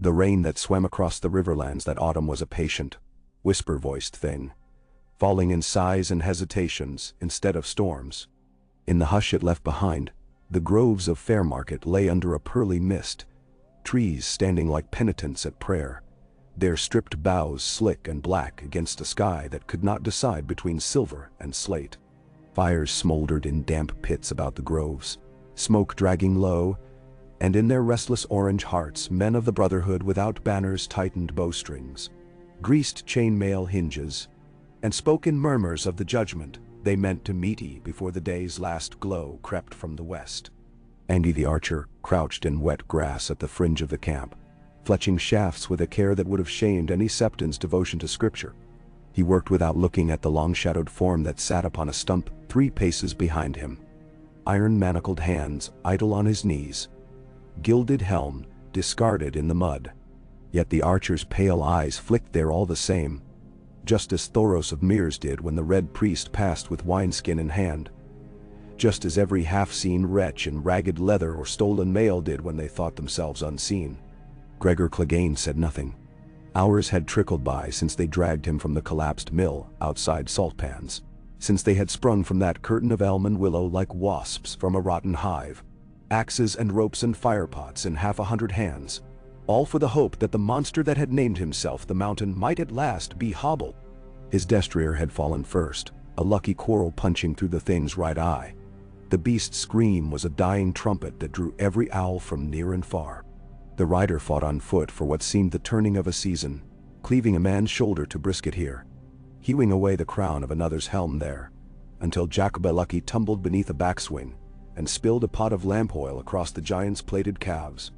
The rain that swam across the riverlands that autumn was a patient, whisper-voiced thing, falling in sighs and hesitations instead of storms. In the hush it left behind, the groves of Fairmarket lay under a pearly mist, trees standing like penitents at prayer, their stripped boughs slick and black against a sky that could not decide between silver and slate. Fires smoldered in damp pits about the groves, smoke dragging low, and in their restless orange hearts men of the Brotherhood without banners tightened bowstrings, greased chainmail hinges, and spoke in murmurs of the judgment they meant to meet before the day's last glow crept from the west. Andy the archer crouched in wet grass at the fringe of the camp, fletching shafts with a care that would have shamed any septon's devotion to scripture. He worked without looking at the long-shadowed form that sat upon a stump 3 paces behind him. Iron-manacled hands idle on his knees, gilded helm discarded in the mud. Yet the archer's pale eyes flicked there all the same, just as Thoros of Mears did when the red priest passed with wineskin in hand, just as every half-seen wretch in ragged leather or stolen mail did when they thought themselves unseen. Gregor Clegane said nothing. Hours had trickled by since they dragged him from the collapsed mill outside Saltpans, since they had sprung from that curtain of elm and willow like wasps from a rotten hive, axes and ropes and firepots in 100 hands, all for the hope that the monster that had named himself the Mountain might at last be hobbled. His destrier had fallen first, a lucky quarrel punching through the thing's right eye. The beast's scream was a dying trumpet that drew every owl from near and far. The rider fought on foot for what seemed the turning of a season, cleaving a man's shoulder to brisket here, hewing away the crown of another's helm there, until Jacobelucky tumbled beneath a backswing and spilled a pot of lamp oil across the giant's plated calves.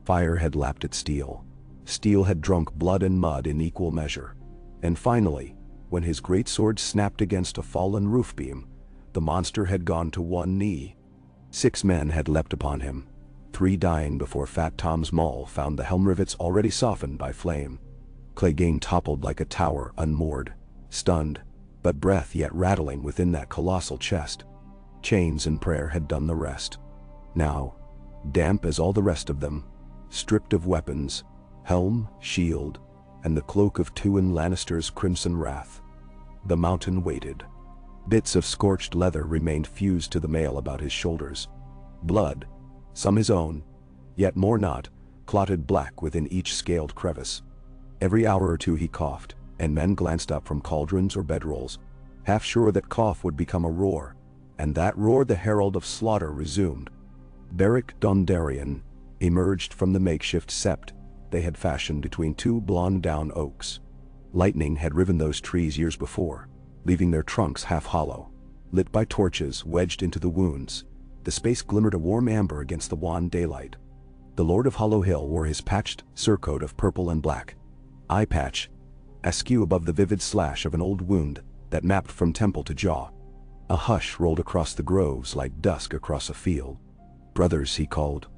Fire had lapped at steel. Steel had drunk blood and mud in equal measure. And finally, when his great sword snapped against a fallen roof beam, the monster had gone to one knee. 6 men had leapt upon him, 3 dying before Fat Tom's maul found the helm rivets already softened by flame. Clegane toppled like a tower unmoored, stunned, but breath yet rattling within that colossal chest. Chains and prayer had done the rest. Now, damp as all the rest of them, stripped of weapons, helm, shield, and the cloak of Tywin Lannister's crimson wrath, the Mountain waited. Bits of scorched leather remained fused to the mail about his shoulders. Blood, some his own, yet more not, clotted black within each scaled crevice. Every hour or two he coughed, and men glanced up from cauldrons or bedrolls, half sure that cough would become a roar, and that roar the herald of slaughter resumed. Beric Dondarrion emerged from the makeshift sept they had fashioned between 2 blond down oaks. Lightning had riven those trees years before, leaving their trunks half hollow. Lit by torches wedged into the wounds, the space glimmered a warm amber against the wan daylight. The Lord of Hollow Hill wore his patched surcoat of purple and black, eye patch askew above the vivid slash of an old wound that mapped from temple to jaw. A hush rolled across the groves like dusk across a field. "Brothers," he called,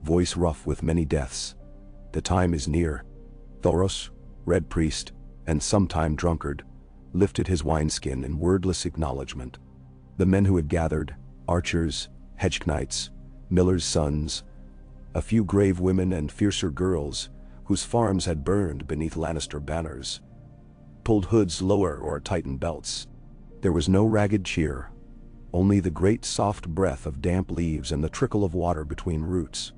voice rough with many deaths, "the time is near." Thoros, red priest, and sometime drunkard, lifted his wineskin in wordless acknowledgement. The men who had gathered, archers, hedge-knights, millers' sons, a few grave women and fiercer girls whose farms had burned beneath Lannister banners, pulled hoods lower or tightened belts. There was no ragged cheer, only the great soft breath of damp leaves and the trickle of water between roots.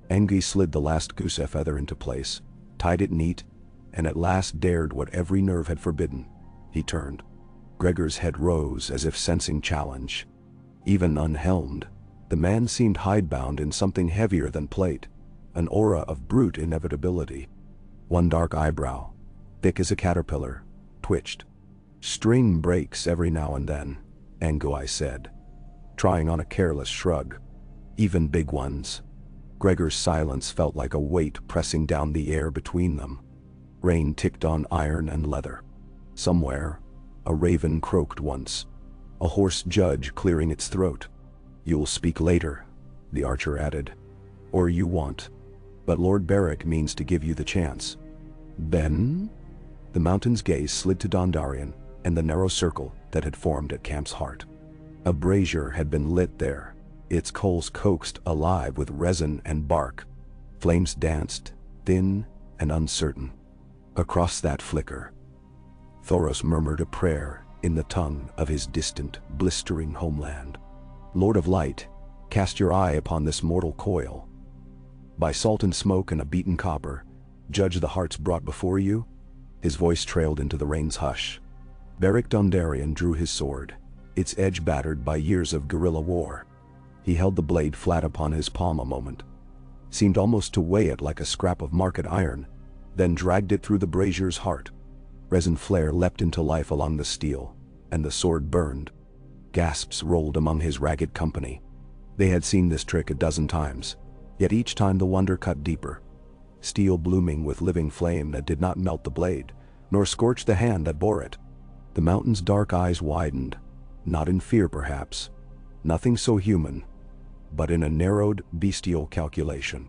Engi slid the last goose feather into place, tied it neat, and at last dared what every nerve had forbidden. He turned. Gregor's head rose as if sensing challenge. Even unhelmed, the man seemed hidebound in something heavier than plate, an aura of brute inevitability. One dark eyebrow, thick as a caterpillar, twitched. "String breaks every now and then," Angui said, trying on a careless shrug. "Even big ones." Gregor's silence felt like a weight pressing down the air between them. Rain ticked on iron and leather. Somewhere, a raven croaked once, a hoarse judge clearing its throat. "You'll speak later," the archer added. "Or you won't. But Lord Beric means to give you the chance." "Ben?" The Mountain's gaze slid to Dondarrion and the narrow circle that had formed at camp's heart. A brazier had been lit there, its coals coaxed alive with resin and bark. Flames danced, thin, and uncertain. Across that flicker, Thoros murmured a prayer in the tongue of his distant, blistering homeland. Lord of Light, cast your eye upon this mortal coil. By salt and smoke and a beaten copper, judge the hearts brought before you. His voice trailed into the rain's hush. Beric Dondarrion drew his sword, its edge battered by years of guerrilla war. He held the blade flat upon his palm a moment, seemed almost to weigh it like a scrap of market iron, then dragged it through the brazier's heart. Resin flare leapt into life along the steel, and the sword burned. Gasps rolled among his ragged company. They had seen this trick a dozen times, yet each time the wonder cut deeper. Steel blooming with living flame that did not melt the blade, nor scorch the hand that bore it. The mountain's dark eyes widened, not in fear perhaps, nothing so human, but in a narrowed, bestial calculation.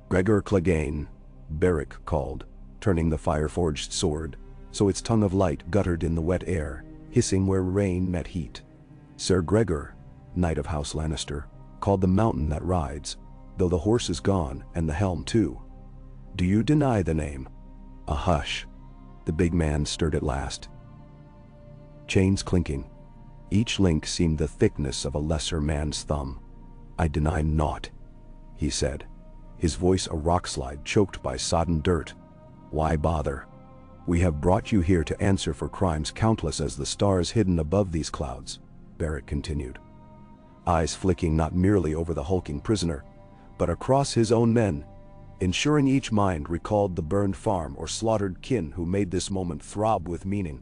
"Gregor Clegane," Beric called, turning the fire-forged sword, so its tongue of light guttered in the wet air, hissing where rain met heat. "Sir Gregor, Knight of House Lannister, called the mountain that rides, though the horse is gone and the helm too. Do you deny the name?" A hush. The big man stirred at last. Chains clinking. Each link seemed the thickness of a lesser man's thumb. "I deny naught," he said, his voice a rockslide choked by sodden dirt. "Why bother? We have brought you here to answer for crimes countless as the stars hidden above these clouds," Beric continued, eyes flicking not merely over the hulking prisoner, but across his own men, ensuring each mind recalled the burned farm or slaughtered kin who made this moment throb with meaning.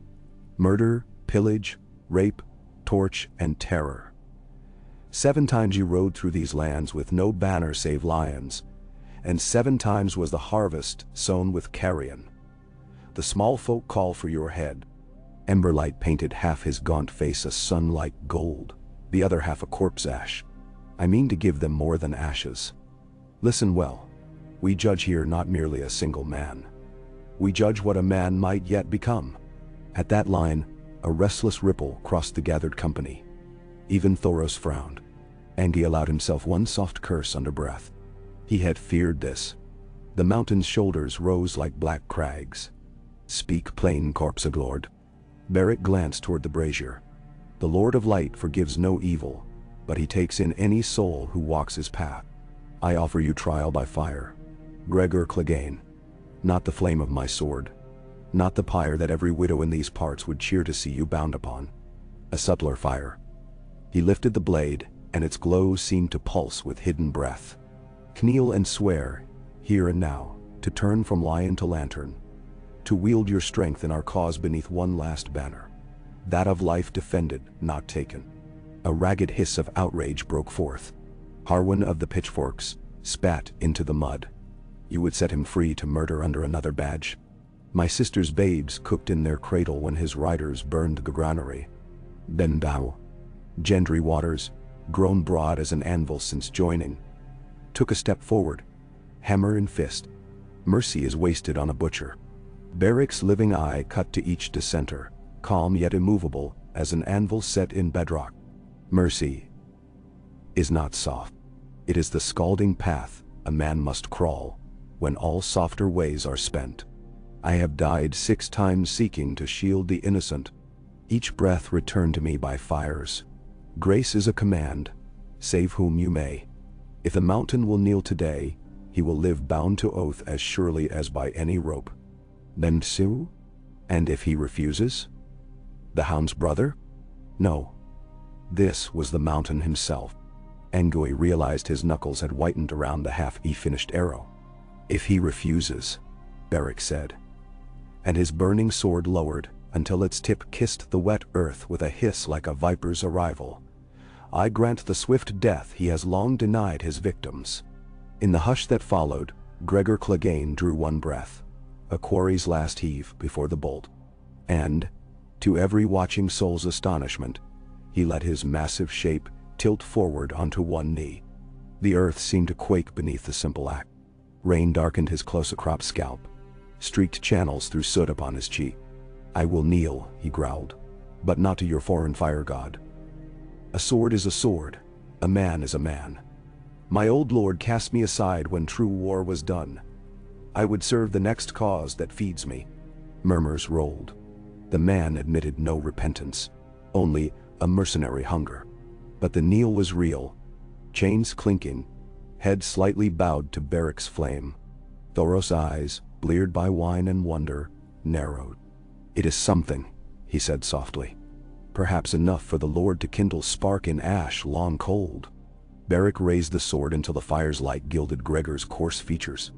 "Murder, pillage, rape, torch, and terror. 7 times you rode through these lands with no banner save lions, and 7 times was the harvest sown with carrion. The small folk call for your head." Emberlight painted half his gaunt face a sun-like gold, the other half a corpse ash. "I mean to give them more than ashes. Listen well. We judge here not merely a single man. We judge what a man might yet become." At that line, a restless ripple crossed the gathered company. Even Thoros frowned, and he allowed himself one soft curse under breath. He had feared this. The mountain's shoulders rose like black crags. "Speak plain, corpse of Lord." Beric glanced toward the brazier. "The Lord of Light forgives no evil, but he takes in any soul who walks his path. I offer you trial by fire. Gregor Clegane, not the flame of my sword, not the pyre that every widow in these parts would cheer to see you bound upon. A subtler fire." He lifted the blade, and its glow seemed to pulse with hidden breath. "Kneel and swear, here and now, to turn from lion to lantern, to wield your strength in our cause beneath one last banner, that of life defended, not taken." A ragged hiss of outrage broke forth. Harwin of the Pitchforks spat into the mud. "You would set him free to murder under another badge? My sister's babes cooked in their cradle when his riders burned the granary. Then thou, Gendry Waters, grown broad as an anvil since joining, took a step forward, hammer in fist. Mercy is wasted on a butcher." Beric's living eye cut to each dissenter, calm yet immovable as an anvil set in bedrock. "Mercy is not soft. It is the scalding path a man must crawl when all softer ways are spent. I have died 6 times seeking to shield the innocent. Each breath returned to me by fires. Grace is a command, save whom you may. If the mountain will kneel today, he will live bound to oath as surely as by any rope. Then sue? And if he refuses? The hound's brother? No. This was the mountain himself." Angui realized his knuckles had whitened around the half-finished arrow. "If he refuses," Beric said, and his burning sword lowered until its tip kissed the wet earth with a hiss like a viper's arrival, "I grant the swift death he has long denied his victims." In the hush that followed, Gregor Clegane drew one breath, a quarry's last heave before the bolt. And, to every watching soul's astonishment, he let his massive shape tilt forward onto one knee. The earth seemed to quake beneath the simple act. Rain darkened his close-cropped scalp, streaked channels through soot upon his cheek. "I will kneel," he growled, "but not to your foreign fire god. A sword is a sword, a man is a man. My old lord cast me aside when true war was done. I would serve the next cause that feeds me. Murmurs rolled. The man admitted no repentance, only a mercenary hunger. But the kneel was real, chains clinking, head slightly bowed to Beric's flame. Thoros' eyes, bleared by wine and wonder, narrowed. "It is something," he said softly. "Perhaps enough for the Lord to kindle spark in ash long cold." Beric raised the sword until the fire's light gilded Gregor's coarse features.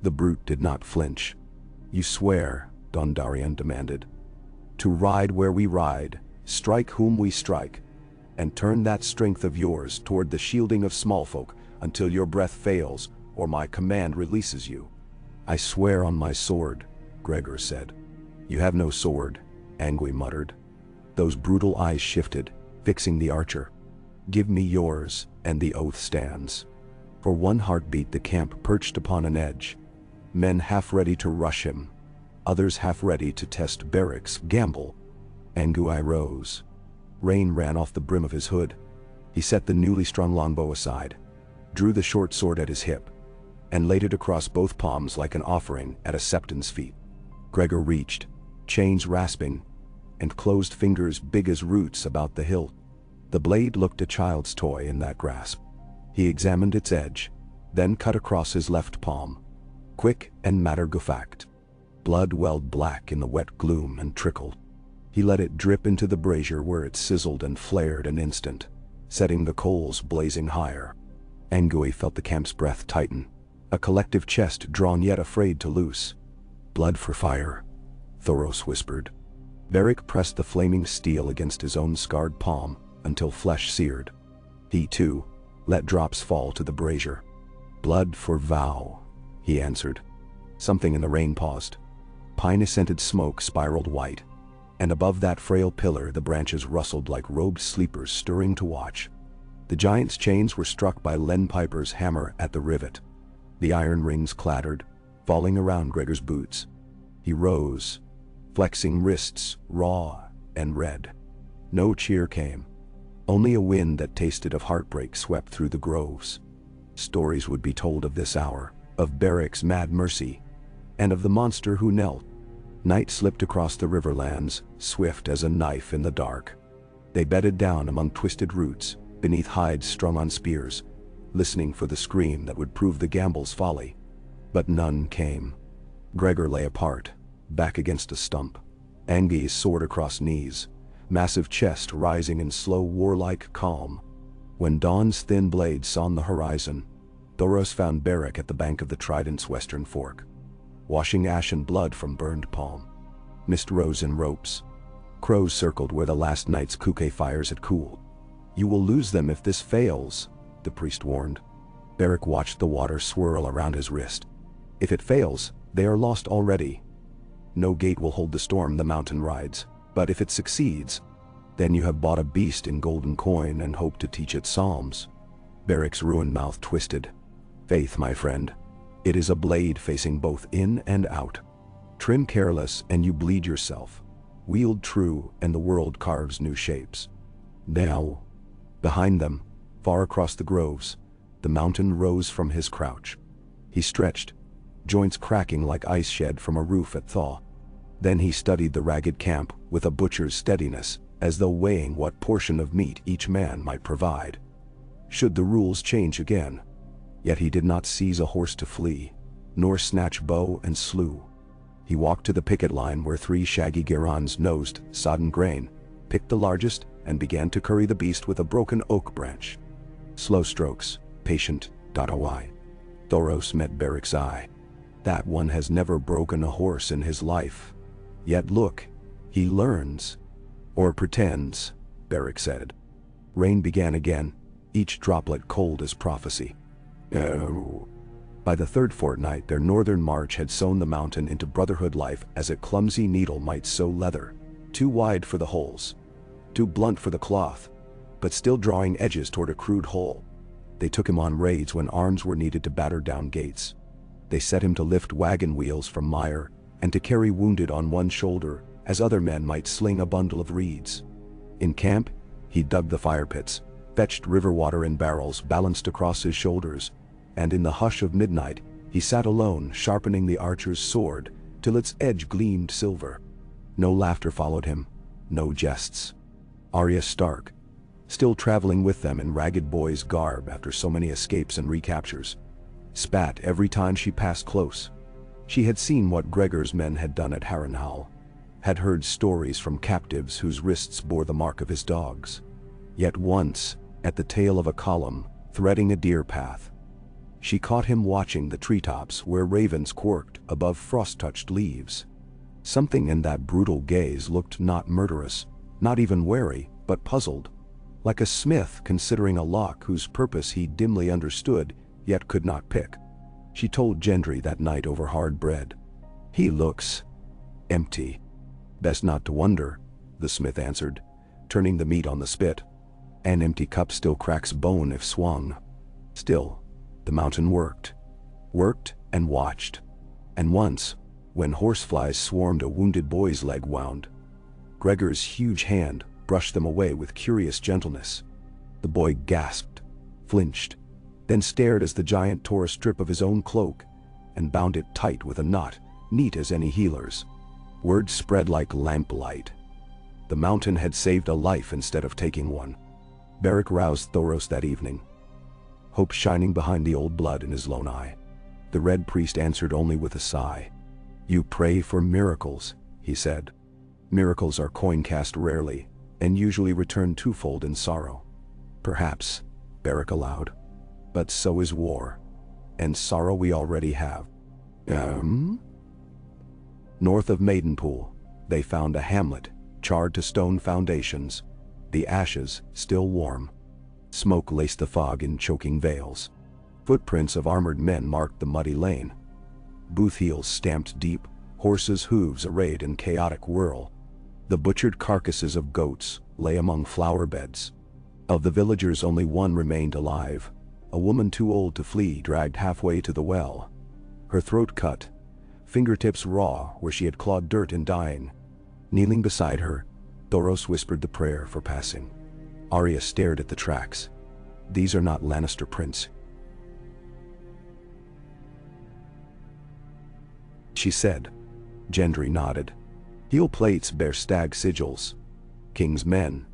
The brute did not flinch. "You swear," Dondarrion demanded, "to ride where we ride, strike whom we strike, and turn that strength of yours toward the shielding of small folk until your breath fails or my command releases you." "I swear on my sword," Gregor said. "You have no sword," Angui muttered. Those brutal eyes shifted, fixing the archer. "Give me yours, and the oath stands." For one heartbeat the camp perched upon an edge, men half ready to rush him, others half ready to test Beric's gamble. Angui rose. Rain ran off the brim of his hood. He set the newly strung longbow aside, drew the short sword at his hip, and laid it across both palms like an offering at a septon's feet. Gregor reached, chains rasping, and closed fingers big as roots about the hilt. The blade looked a child's toy in that grasp. He examined its edge, then cut across his left palm. Quick and matter-of-fact. Blood welled black in the wet gloom and trickled. He let it drip into the brazier where it sizzled and flared an instant, setting the coals blazing higher. Angui felt the camp's breath tighten, a collective chest drawn yet afraid to loose. "Blood for fire," Thoros whispered. Beric pressed the flaming steel against his own scarred palm until flesh seared. He, too, let drops fall to the brazier. "Blood for vow," he answered. Something in the rain paused. Pine-scented smoke spiraled white, and above that frail pillar the branches rustled like robed sleepers stirring to watch. The giant's chains were struck by Len Piper's hammer at the rivet. The iron rings clattered, falling around Gregor's boots. He rose, flexing wrists raw and red. No cheer came. Only a wind that tasted of heartbreak swept through the groves. Stories would be told of this hour, of Beric's mad mercy, and of the monster who knelt. Night slipped across the riverlands, swift as a knife in the dark. They bedded down among twisted roots, beneath hides strung on spears, listening for the scream that would prove the gamble's folly. But none came. Gregor lay apart, back against a stump, Angui's sword across knees, massive chest rising in slow warlike calm. When dawn's thin blade sawned the horizon, Thoros found Beric at the bank of the Trident's western fork, washing ash and blood from burned palm. Mist rose in ropes. Crows circled where the last night's kuke fires had cooled. "You will lose them if this fails," the priest warned. Beric watched the water swirl around his wrist. "If it fails, they are lost already. No gate will hold the storm the mountain rides, but if it succeeds, then you have bought a beast in golden coin and hope to teach it psalms." Beric's ruined mouth twisted. "Faith, my friend. It is a blade facing both in and out. Trim careless and you bleed yourself. Wield true and the world carves new shapes." Now, behind them, far across the groves, the mountain rose from his crouch. He stretched, joints cracking like ice shed from a roof at thaw. Then he studied the ragged camp with a butcher's steadiness, as though weighing what portion of meat each man might provide. Should the rules change again? Yet he did not seize a horse to flee, nor snatch bow and slew. He walked to the picket line where 3 shaggy Gerons nosed sodden grain, picked the largest, and began to curry the beast with a broken oak branch. Slow strokes, patient, .oy. Thoros met Beric's eye. That one has never broken a horse in his life. Yet look, he learns. Or pretends, Beric said. Rain began again, each droplet cold as prophecy. By the third fortnight their northern march had sown the mountain into Brotherhood life as a clumsy needle might sow leather, too wide for the holes, too blunt for the cloth, but still drawing edges toward a crude hole. They took him on raids when arms were needed to batter down gates. They set him to lift wagon wheels from mire and to carry wounded on one shoulder as other men might sling a bundle of reeds. In camp, he dug the fire pits, fetched river water in barrels balanced across his shoulders, and in the hush of midnight, He sat alone, sharpening the archer's sword till its edge gleamed silver. No laughter followed him, no jests. Arya Stark, still traveling with them in ragged boy's garb after so many escapes and recaptures, spat every time she passed close. She had seen what Gregor's men had done at Harrenhal, had heard stories from captives whose wrists bore the mark of his dogs. Yet once, at the tail of a column, threading a deer path, she caught him watching the treetops where ravens quirked above frost-touched leaves. Something in that brutal gaze looked not murderous, not even wary, but puzzled, like a smith considering a lock whose purpose he dimly understood, yet could not pick. She told Gendry that night over hard bread. "He looks empty." "Best not to wonder," the smith answered, turning the meat on the spit. "An empty cup still cracks bone if swung." Still, the mountain worked and watched. And once, when horseflies swarmed a wounded boy's leg wound, Gregor's huge hand brushed them away with curious gentleness. The boy gasped, flinched, then stared as the giant tore a strip of his own cloak and bound it tight with a knot, neat as any healer's. Word spread like lamplight. The mountain had saved a life instead of taking one. Beric roused Thoros that evening, hope shining behind the old blood in his lone eye. The Red Priest answered only with a sigh. "You pray for miracles," he said. "Miracles are coin cast rarely, and usually return twofold in sorrow." "Perhaps," Beric allowed. "But so is war. And sorrow we already have." North of Maidenpool, they found a hamlet, charred to stone foundations, the ashes still warm. Smoke laced the fog in choking veils. Footprints of armored men marked the muddy lane. Boot heels stamped deep, horses' hooves arrayed in chaotic whirl. The butchered carcasses of goats lay among flower beds. Of the villagers only one remained alive, a woman too old to flee dragged halfway to the well. Her throat cut, fingertips raw where she had clawed dirt in dying. Kneeling beside her, Thoros whispered the prayer for passing. Arya stared at the tracks. "These are not Lannister prints," she said. Gendry nodded. "Heel plates bear stag sigils. King's men.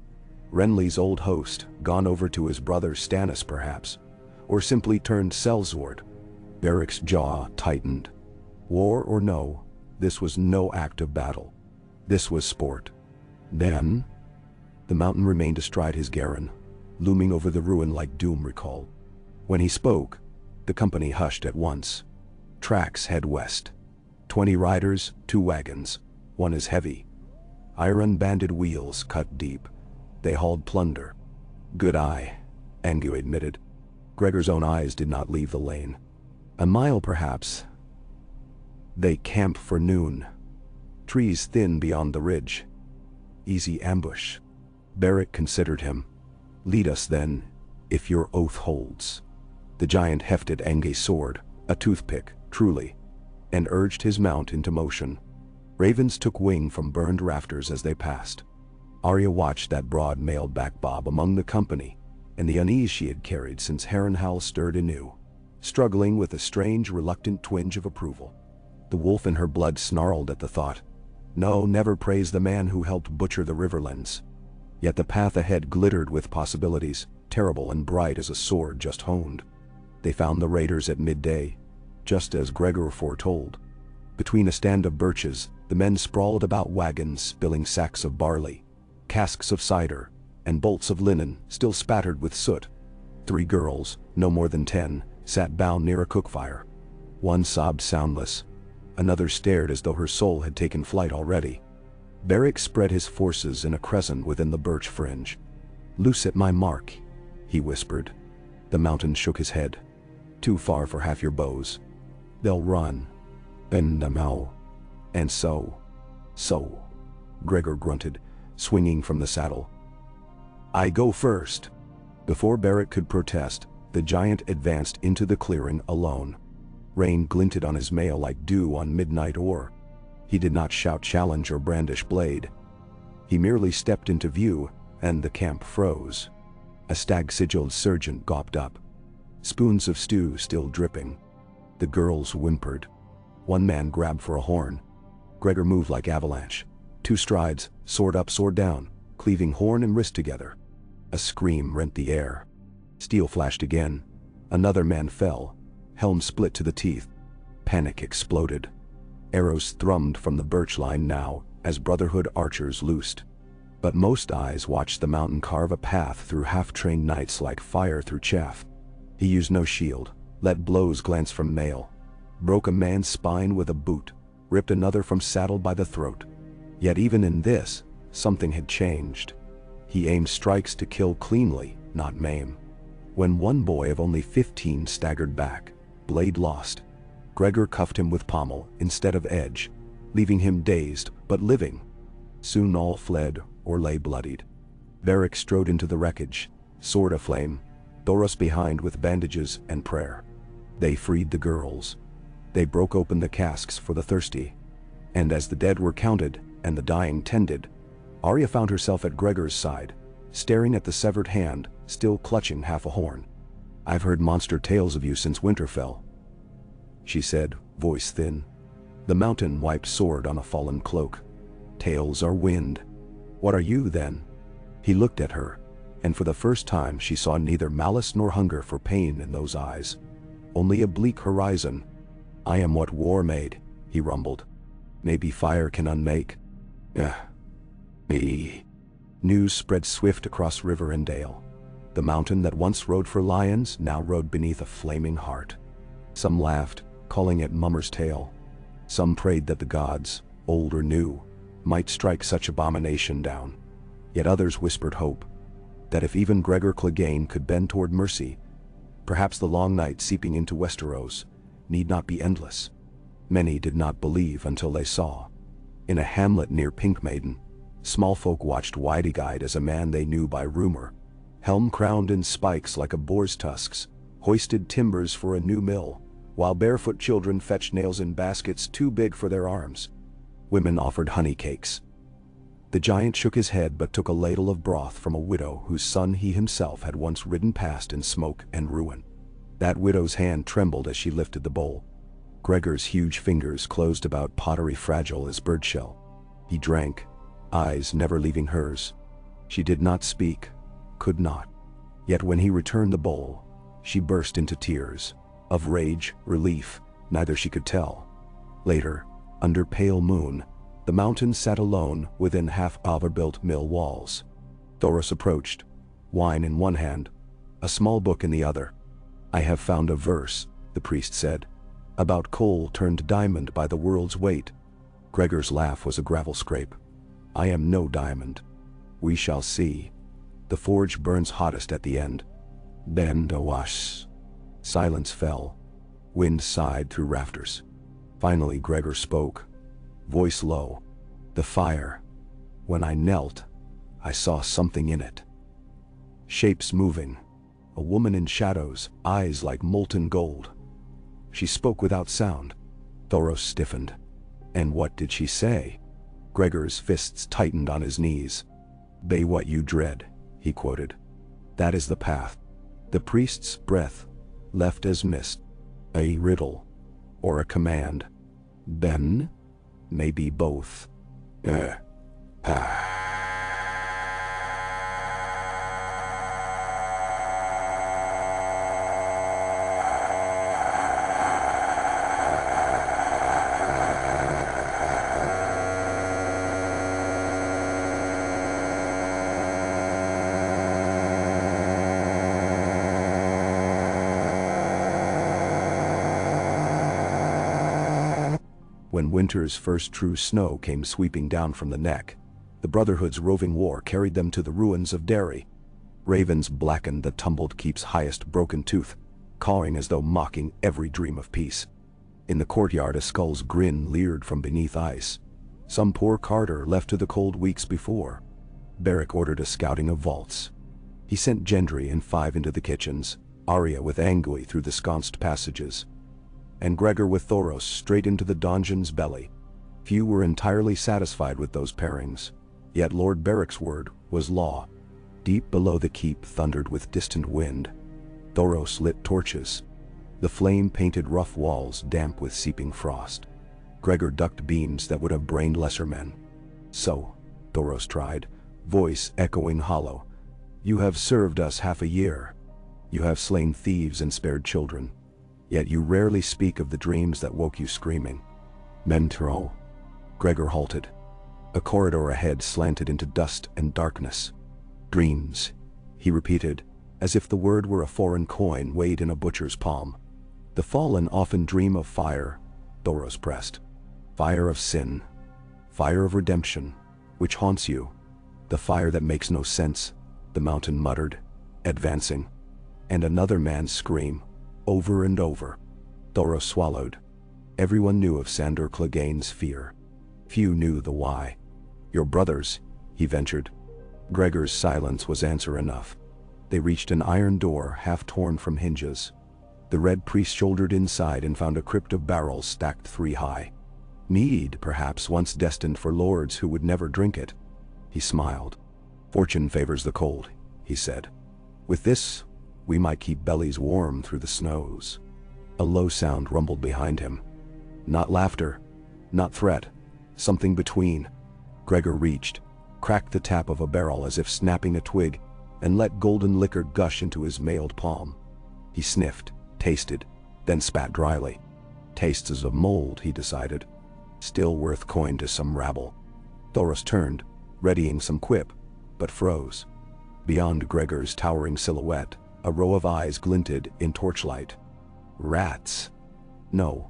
Renly's old host, gone over to his brother Stannis perhaps, or simply turned sellsword." Beric's jaw tightened. War or no, this was no act of battle. This was sport. Then, the mountain remained astride his garron, looming over the ruin like doom recall. When he spoke, the company hushed at once. "Tracks head west. 20 riders, 2 wagons. One is heavy. Iron-banded wheels cut deep. They hauled plunder." "Good eye," Angu admitted. Gregor's own eyes did not leave the lane. "A mile perhaps." "They camp for noon. Trees thin beyond the ridge. Easy ambush." Beric considered him. "Lead us then, if your oath holds." The giant hefted Ange's sword, a toothpick, truly, and urged his mount into motion. Ravens took wing from burned rafters as they passed. Arya watched that broad mailed back bob among the company, and the unease she had carried since Harrenhal stirred anew, struggling with a strange, reluctant twinge of approval. The wolf in her blood snarled at the thought. No, never praise the man who helped butcher the Riverlands. Yet the path ahead glittered with possibilities, terrible and bright as a sword just honed. They found the raiders at midday, just as Gregor foretold. Between a stand of birches, the men sprawled about wagons spilling sacks of barley, casks of cider, and bolts of linen still spattered with soot. 3 girls, no more than 10, sat bound near a cookfire. One sobbed soundless. Another stared as though her soul had taken flight already. Beric spread his forces in a crescent within the birch fringe. "Loose at my mark," he whispered. The mountain shook his head. "Too far for half your bows. They'll run. And And so, Gregor grunted, swinging from the saddle. "I go first." Before Beric could protest, the giant advanced into the clearing alone. Rain glinted on his mail like dew on midnight ore. He did not shout challenge or brandish blade. He merely stepped into view, and the camp froze. A stag-sigilled sergeant gawped up, spoons of stew still dripping. The girls whimpered. One man grabbed for a horn. Gregor moved like avalanche. 2 strides, sword up, sword down, cleaving horn and wrist together. A scream rent the air. Steel flashed again. Another man fell. Helm split to the teeth. Panic exploded. Arrows thrummed from the birch line now, as Brotherhood archers loosed. But most eyes watched the mountain carve a path through half-trained knights like fire through chaff. He used no shield, let blows glance from mail, broke a man's spine with a boot, ripped another from saddle by the throat. Yet even in this, something had changed. He aimed strikes to kill cleanly, not maim. When one boy of only 15 staggered back, blade lost, Gregor cuffed him with pommel instead of edge, leaving him dazed but living. Soon all fled or lay bloodied. Varric strode into the wreckage, sword aflame, Thoros behind with bandages and prayer. They freed the girls. They broke open the casks for the thirsty. And as the dead were counted and the dying tended, Arya found herself at Gregor's side, staring at the severed hand, still clutching half a horn. "I've heard monster tales of you since Winterfell," she said, voice thin. The mountain wiped sword on a fallen cloak. "Tales are wind. What are you, then?" He looked at her, and for the first time she saw neither malice nor hunger for pain in those eyes. Only a bleak horizon. "I am what war made," he rumbled. "Maybe fire can unmake." Me. News spread swift across river and dale. The mountain that once rode for lions now rode beneath a flaming heart. Some laughed, calling it Mummer's tale. Some prayed that the gods, old or new, might strike such abomination down. Yet others whispered hope, that if even Gregor Clegane could bend toward mercy, perhaps the long night seeping into Westeros need not be endless. Many did not believe until they saw. In a hamlet near Pink Maiden, small folk watched wide-eyed as a man they knew by rumor, helm crowned in spikes like a boar's tusks, hoisted timbers for a new mill, while barefoot children fetched nails in baskets too big for their arms. Women offered honey cakes. The giant shook his head but took a ladle of broth from a widow whose son he himself had once ridden past in smoke and ruin. That widow's hand trembled as she lifted the bowl. Gregor's huge fingers closed about pottery fragile as birdshell. He drank, eyes never leaving hers. She did not speak, could not. Yet when he returned the bowl, she burst into tears, of rage, relief, neither she could tell. Later, under pale moon, the mountain sat alone within half-overbuilt mill walls. Thoros approached, wine in one hand, a small book in the other. "I have found a verse," the priest said, "about coal turned diamond by the world's weight." Gregor's laugh was a gravel scrape. "I am no diamond. We shall see. The forge burns hottest at the end. Then the wash." Silence fell. Wind sighed through rafters. Finally Gregor spoke, voice low. "The fire. When I knelt, I saw something in it. Shapes moving. A woman in shadows, eyes like molten gold." She spoke without sound. Thoros stiffened. "And what did she say?" Gregor's fists tightened on his knees. "Bay what you dread," he quoted. "That is the path." The priest's breath left as mist. A riddle, or a command. Then, maybe both. When winter's first true snow came sweeping down from the neck, the Brotherhood's roving war carried them to the ruins of Derry. Ravens blackened the tumbled keep's highest broken tooth, cawing as though mocking every dream of peace. In the courtyard a skull's grin leered from beneath ice. Some poor carter left to the cold weeks before. Beric ordered a scouting of vaults. He sent Gendry and 5 into the kitchens, Arya with Angui through the sconced passages, and Gregor with Thoros straight into the donjon's belly. Few were entirely satisfied with those pairings, yet Lord Beric's word was law. Deep below the keep thundered with distant wind. Thoros lit torches. The flame painted rough walls damp with seeping frost. Gregor ducked beams that would have brained lesser men. "So," Thoros tried, voice echoing hollow, "you have served us half a year. You have slain thieves and spared children. Yet you rarely speak of the dreams that woke you screaming." "Mentro." Gregor halted. A corridor ahead slanted into dust and darkness. "Dreams," he repeated, as if the word were a foreign coin weighed in a butcher's palm. "The fallen often dream of fire," Thoros pressed. "Fire of sin. Fire of redemption, which haunts you. The fire that makes no sense," the mountain muttered, advancing. And another man's scream, over and over. Thoros swallowed. Everyone knew of Sandor Clegane's fear. Few knew the why. "Your brothers," he ventured. Gregor's silence was answer enough. They reached an iron door half torn from hinges. The red priest shouldered inside and found a crypt of barrels stacked 3 high. Mead, perhaps once destined for lords who would never drink it. He smiled. "Fortune favors the cold," he said. "With this, we might keep bellies warm through the snows." A low sound rumbled behind him. Not laughter, not threat, something between. Gregor reached, cracked the tap of a barrel as if snapping a twig, and let golden liquor gush into his mailed palm. He sniffed, tasted, then spat dryly. Tastes of mold, he decided. Still worth coin to some rabble. Thoros turned, readying some quip, but froze. Beyond Gregor's towering silhouette, a row of eyes glinted in torchlight. Rats. No.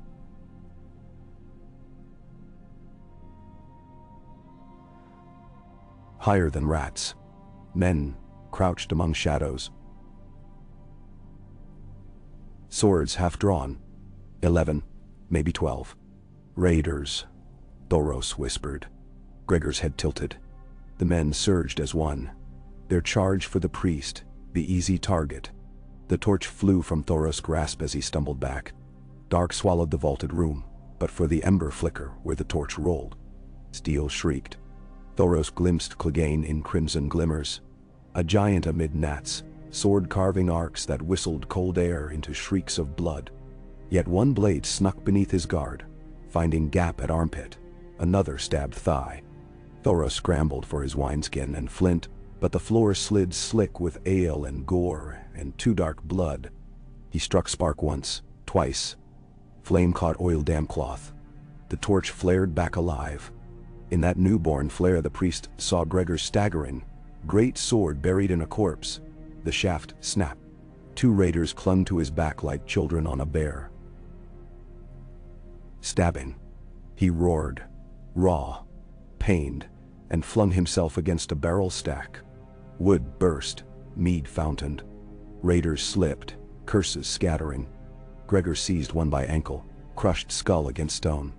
Higher than rats. Men, crouched among shadows. Swords half drawn. 11, maybe 12. "Raiders," Thoros whispered. Gregor's head tilted. The men surged as one. Their charge for the priest, the easy target. The torch flew from Thoros' grasp as he stumbled back. Dark swallowed the vaulted room, but for the ember flicker where the torch rolled. Steel shrieked. Thoros glimpsed Clegane in crimson glimmers. A giant amid gnats, sword-carving arcs that whistled cold air into shrieks of blood. Yet one blade snuck beneath his guard, finding gap at armpit. Another stabbed thigh. Thoros scrambled for his wineskin and flint, but the floor slid slick with ale and gore and too dark blood. He struck spark once, twice. Flame caught oil-damp cloth. The torch flared back alive. In that newborn flare the priest saw Gregor staggering, great sword buried in a corpse. The shaft snapped. 2 raiders clung to his back like children on a bear. Stabbing. He roared, raw, pained, and flung himself against a barrel stack. Wood burst, mead fountained. Raiders slipped, curses scattering. Gregor seized one by ankle, crushed skull against stone.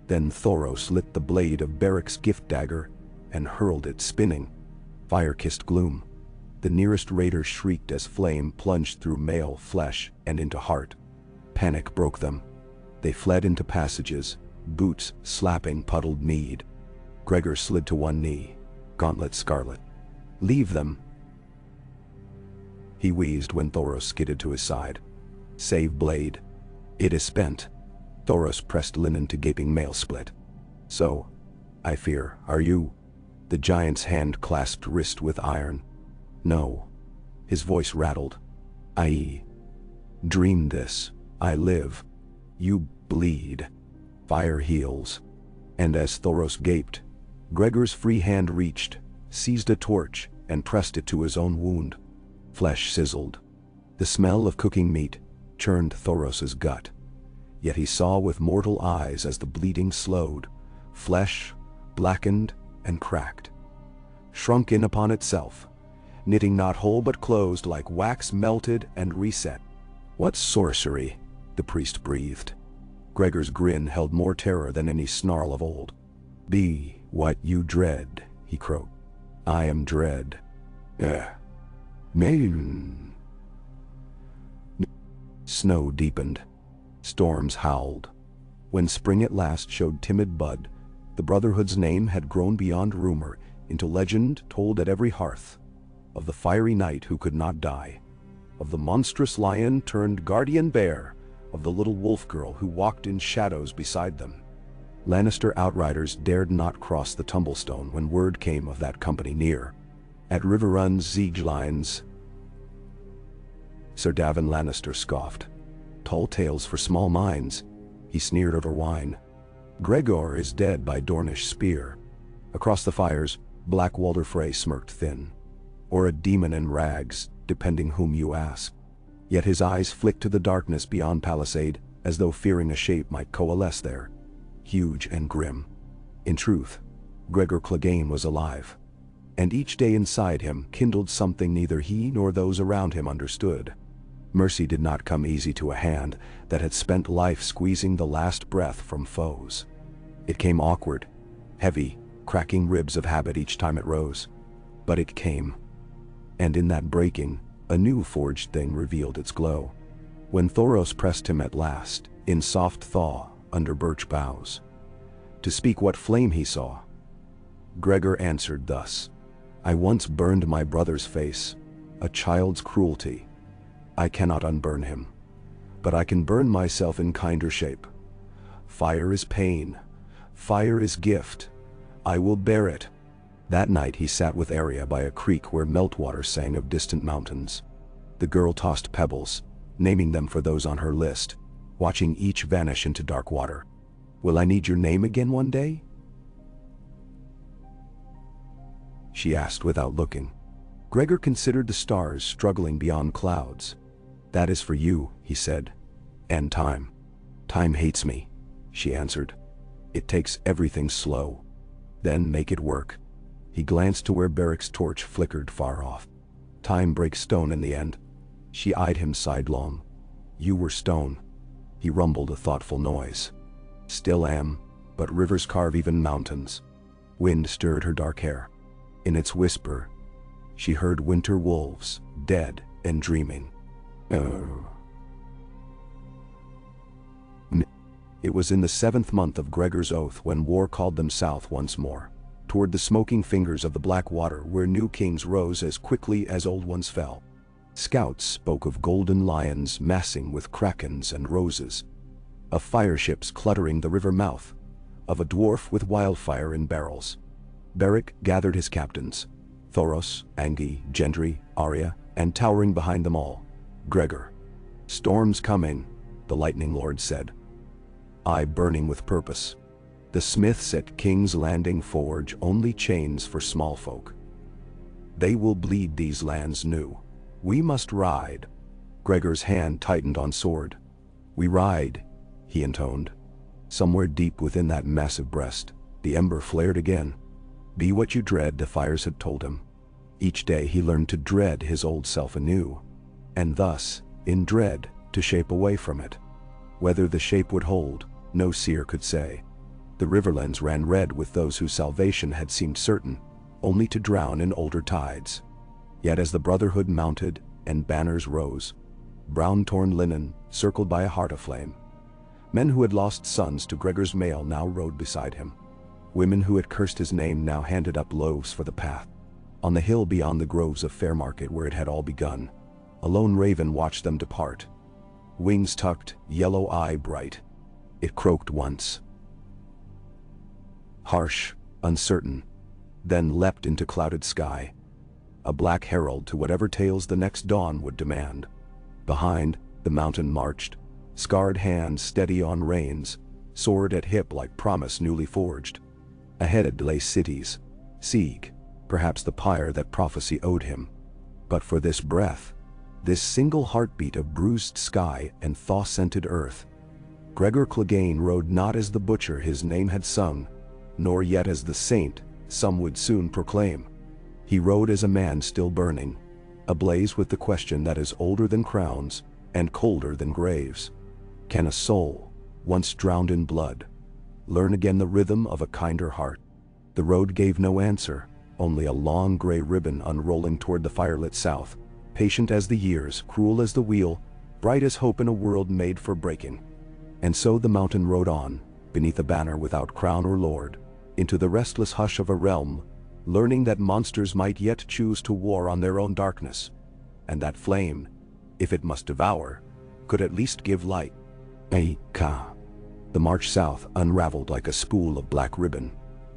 Then Thoros lit the blade of Barrick's gift dagger and hurled it spinning. Fire-kissed gloom. The nearest raider shrieked as flame plunged through mail, flesh, and into heart. Panic broke them. They fled into passages, boots slapping puddled mead. Gregor slid to one knee, gauntlet scarlet. "Leave them," he wheezed when Thoros skidded to his side. "Save blade. It is spent." Thoros pressed linen to gaping mail split. "So, I fear, are you?" The giant's hand clasped wrist with iron. "No." His voice rattled. "I dreamed this. I live. You bleed. Fire heals." And as Thoros gaped, Gregor's free hand reached, seized a torch, and pressed it to his own wound. Flesh sizzled. The smell of cooking meat churned Thoros's gut. Yet he saw with mortal eyes as the bleeding slowed. Flesh blackened and cracked. Shrunk in upon itself, knitting not whole but closed like wax melted and reset. "What sorcery?" the priest breathed. Gregor's grin held more terror than any snarl of old. "Be what you dread," he croaked. "I am dread." Maiden. Snow deepened. Storms howled. When spring at last showed timid bud, the Brotherhood's name had grown beyond rumor into legend told at every hearth. Of the fiery knight who could not die. Of the monstrous lion turned guardian bear of the little wolf girl who walked in shadows beside them. Lannister outriders dared not cross the tumblestone when word came of that company near. At Riverrun's siege lines, Sir Davin Lannister scoffed. Tall tales for small minds, he sneered over wine. Gregor is dead by Dornish spear. Across the fires, Black Walder Frey smirked thin. Or a demon in rags, depending whom you ask. Yet his eyes flicked to the darkness beyond Palisade, as though fearing a shape might coalesce there. Huge and grim. In truth, Gregor Clegane was alive. And each day inside him kindled something neither he nor those around him understood. Mercy did not come easy to a hand that had spent life squeezing the last breath from foes. It came awkward, heavy, cracking ribs of habit each time it rose. But it came. And in that breaking, a new forged thing revealed its glow. When Thoros pressed him at last, in soft thaw, under birch boughs, to speak what flame he saw, Gregor answered thus: I once burned my brother's face, a child's cruelty. I cannot unburn him, but I can burn myself in kinder shape. Fire is pain, fire is gift, I will bear it. That night he sat with Arya by a creek where meltwater sang of distant mountains. The girl tossed pebbles, naming them for those on her list, watching each vanish into dark water. Will I need your name again one day? She asked without looking. Gregor considered the stars struggling beyond clouds. That is for you, he said. And time. Time hates me, she answered. It takes everything slow. Then make it work. He glanced to where Beric's torch flickered far off. Time breaks stone in the end. She eyed him sidelong. You were stone. He rumbled a thoughtful noise. Still am, but rivers carve even mountains. Wind stirred her dark hair. In its whisper, she heard winter wolves, dead and dreaming. Oh. It was in the 7th month of Gregor's oath when war called them south once more, toward the smoking fingers of the black water where new kings rose as quickly as old ones fell. Scouts spoke of golden lions massing with krakens and roses, of fireships cluttering the river mouth, of a dwarf with wildfire in barrels. Beric gathered his captains, Thoros, Angi, Gendry, Arya, and towering behind them all, Gregor. Storms coming, the Lightning Lord said. Eye burning with purpose. The smiths at King's Landing forge only chains for small folk. They will bleed these lands new. We must ride. Gregor's hand tightened on sword. We ride, he intoned. Somewhere deep within that massive breast, the ember flared again. Be what you dread, the fires had told him. Each day he learned to dread his old self anew, and thus, in dread, to shape away from it. Whether the shape would hold, no seer could say. The riverlands ran red with those whose salvation had seemed certain, only to drown in older tides. Yet as the Brotherhood mounted and banners rose, brown-torn linen circled by a heart aflame, men who had lost sons to Gregor's mail now rode beside him. Women who had cursed his name now handed up loaves for the path. On the hill beyond the groves of Fairmarket where it had all begun, a lone raven watched them depart. Wings tucked, yellow eye bright. It croaked once. Harsh, uncertain, then leapt into clouded sky. A black herald to whatever tales the next dawn would demand. Behind, the mountain marched, scarred hands steady on reins, sword at hip like promise newly forged. Ahead lay cities, Sieg, perhaps the pyre that prophecy owed him. But for this breath, this single heartbeat of bruised sky and thaw-scented earth, Gregor Clegane rode not as the butcher his name had sung, nor yet as the saint some would soon proclaim. He rode as a man still burning, ablaze with the question that is older than crowns and colder than graves. Can a soul, once drowned in blood, learn again the rhythm of a kinder heart? The road gave no answer, only a long gray ribbon unrolling toward the firelit south, patient as the years, cruel as the wheel, bright as hope in a world made for breaking. And so the mountain rode on, beneath a banner without crown or lord, into the restless hush of a realm, learning that monsters might yet choose to war on their own darkness, and that flame, if it must devour, could at least give light. A.K. The march south unraveled like a spool of black ribbon.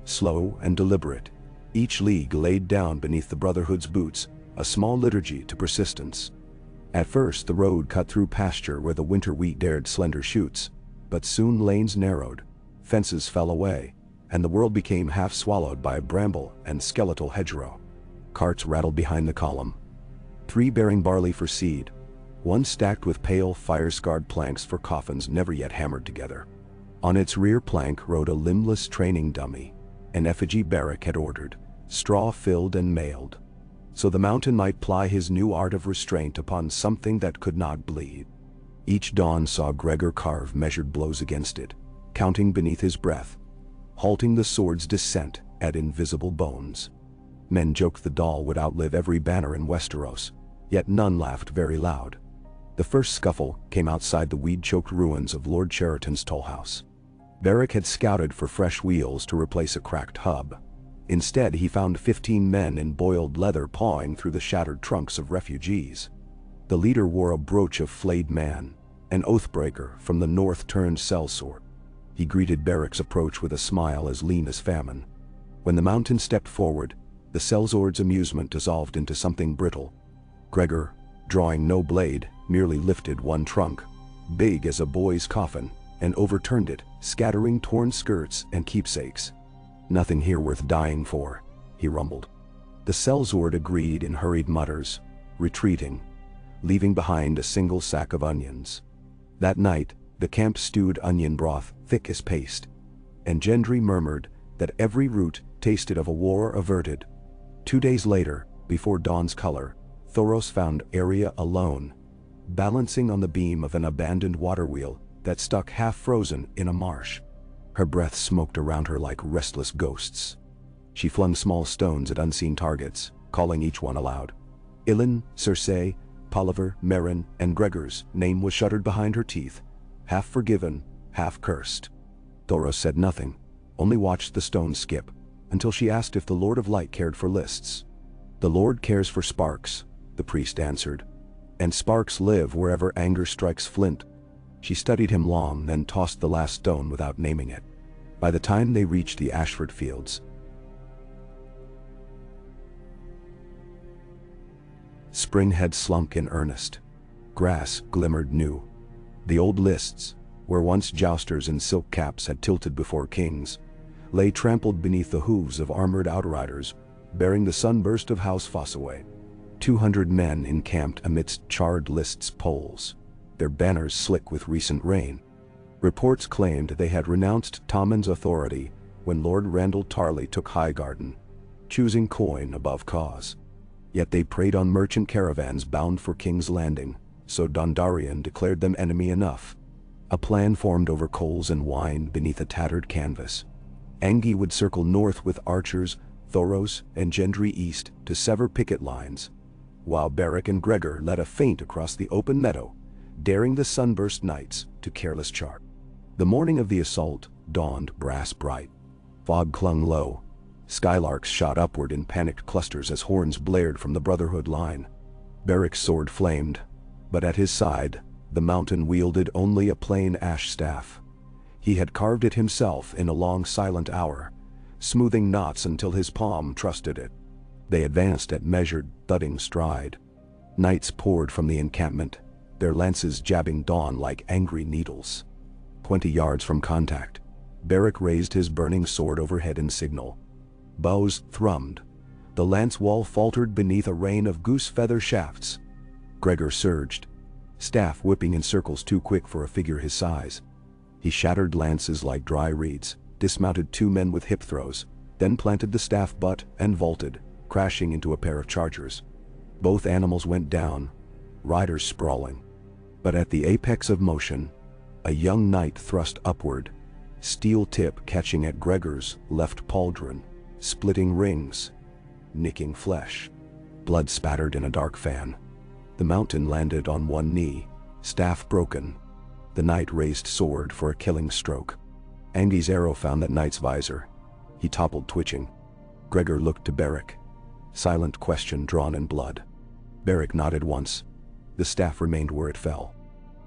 Slow and deliberate, each league laid down beneath the Brotherhood's boots a small liturgy to persistence. At first the road cut through pasture where the winter wheat dared slender shoots, but soon lanes narrowed, fences fell away, and the world became half swallowed by bramble and skeletal hedgerow. Carts rattled behind the column, 3 bearing barley for seed, 1 stacked with pale fire-scarred planks for coffins never yet hammered together. On its rear plank rode a limbless training dummy, an effigy Beric had ordered, straw-filled and mailed, so the mountain might ply his new art of restraint upon something that could not bleed. Each dawn saw Gregor carve measured blows against it, counting beneath his breath, halting the sword's descent at invisible bones. Men joked the doll would outlive every banner in Westeros, yet none laughed very loud. The first scuffle came outside the weed-choked ruins of Lord Cheriton's toll house. Beric had scouted for fresh wheels to replace a cracked hub. Instead, he found 15 men in boiled leather pawing through the shattered trunks of refugees. The leader wore a brooch of flayed man, an oathbreaker from the north-turned sellsword. He greeted Beric's approach with a smile as lean as famine. When the mountain stepped forward, the sellsword's amusement dissolved into something brittle. Gregor, drawing no blade, merely lifted one trunk, big as a boy's coffin, and overturned it, scattering torn skirts and keepsakes. "Nothing here worth dying for," he rumbled. The sellsword agreed in hurried mutters, retreating, leaving behind a single sack of onions. That night, the camp stewed onion broth thick as paste, and Gendry murmured that every root tasted of a war averted. 2 days later, before dawn's color, Thoros found Arya alone, balancing on the beam of an abandoned water wheel that stuck half-frozen in a marsh. Her breath smoked around her like restless ghosts. She flung small stones at unseen targets, calling each one aloud. Ilyn, Cersei, Polliver, Meryn, and Gregor's name was shuttered behind her teeth, half forgiven, half cursed. Thoros said nothing, only watched the stones skip, until she asked if the Lord of Light cared for lists. "The Lord cares for sparks," the priest answered, "and sparks live wherever anger strikes flint." She studied him long, then tossed the last stone without naming it. By the time they reached the Ashford fields, spring had slunk in earnest. Grass glimmered new. The old lists, where once jousters in silk caps had tilted before kings, lay trampled beneath the hooves of armored outriders, bearing the sunburst of House Fossaway. 200 men encamped amidst charred lists' poles, their banners slick with recent rain. Reports claimed they had renounced Tommen's authority when Lord Randall Tarley took Highgarden, choosing coin above cause. Yet they preyed on merchant caravans bound for King's Landing, so Dondarrion declared them enemy enough. A plan formed over coals and wine beneath a tattered canvas. Angie would circle north with archers, Thoros and Gendry east to sever picket lines, while Beric and Gregor led a feint across the open meadow, daring the sunburst knights to careless charge. The morning of the assault dawned brass bright. Fog clung low. Skylarks shot upward in panicked clusters as horns blared from the Brotherhood line. Beric's sword flamed, but at his side, the mountain wielded only a plain ash staff. He had carved it himself in a long silent hour, smoothing knots until his palm trusted it. They advanced at measured, thudding stride. Knights poured from the encampment, their lances jabbing dawn like angry needles. 20 yards from contact, Beric raised his burning sword overhead in signal. Bows thrummed. The lance wall faltered beneath a rain of goose-feather shafts. Gregor surged, staff whipping in circles too quick for a figure his size. He shattered lances like dry reeds, dismounted 2 men with hip throws, then planted the staff butt and vaulted, crashing into a pair of chargers. Both animals went down, riders sprawling. But at the apex of motion, a young knight thrust upward, steel tip catching at Gregor's left pauldron, splitting rings, nicking flesh. Blood spattered in a dark fan. The mountain landed on one knee, staff broken. The knight raised sword for a killing stroke. Angie's arrow found that knight's visor. He toppled twitching. Gregor looked to Beric, silent question drawn in blood. Beric nodded once. The staff remained where it fell.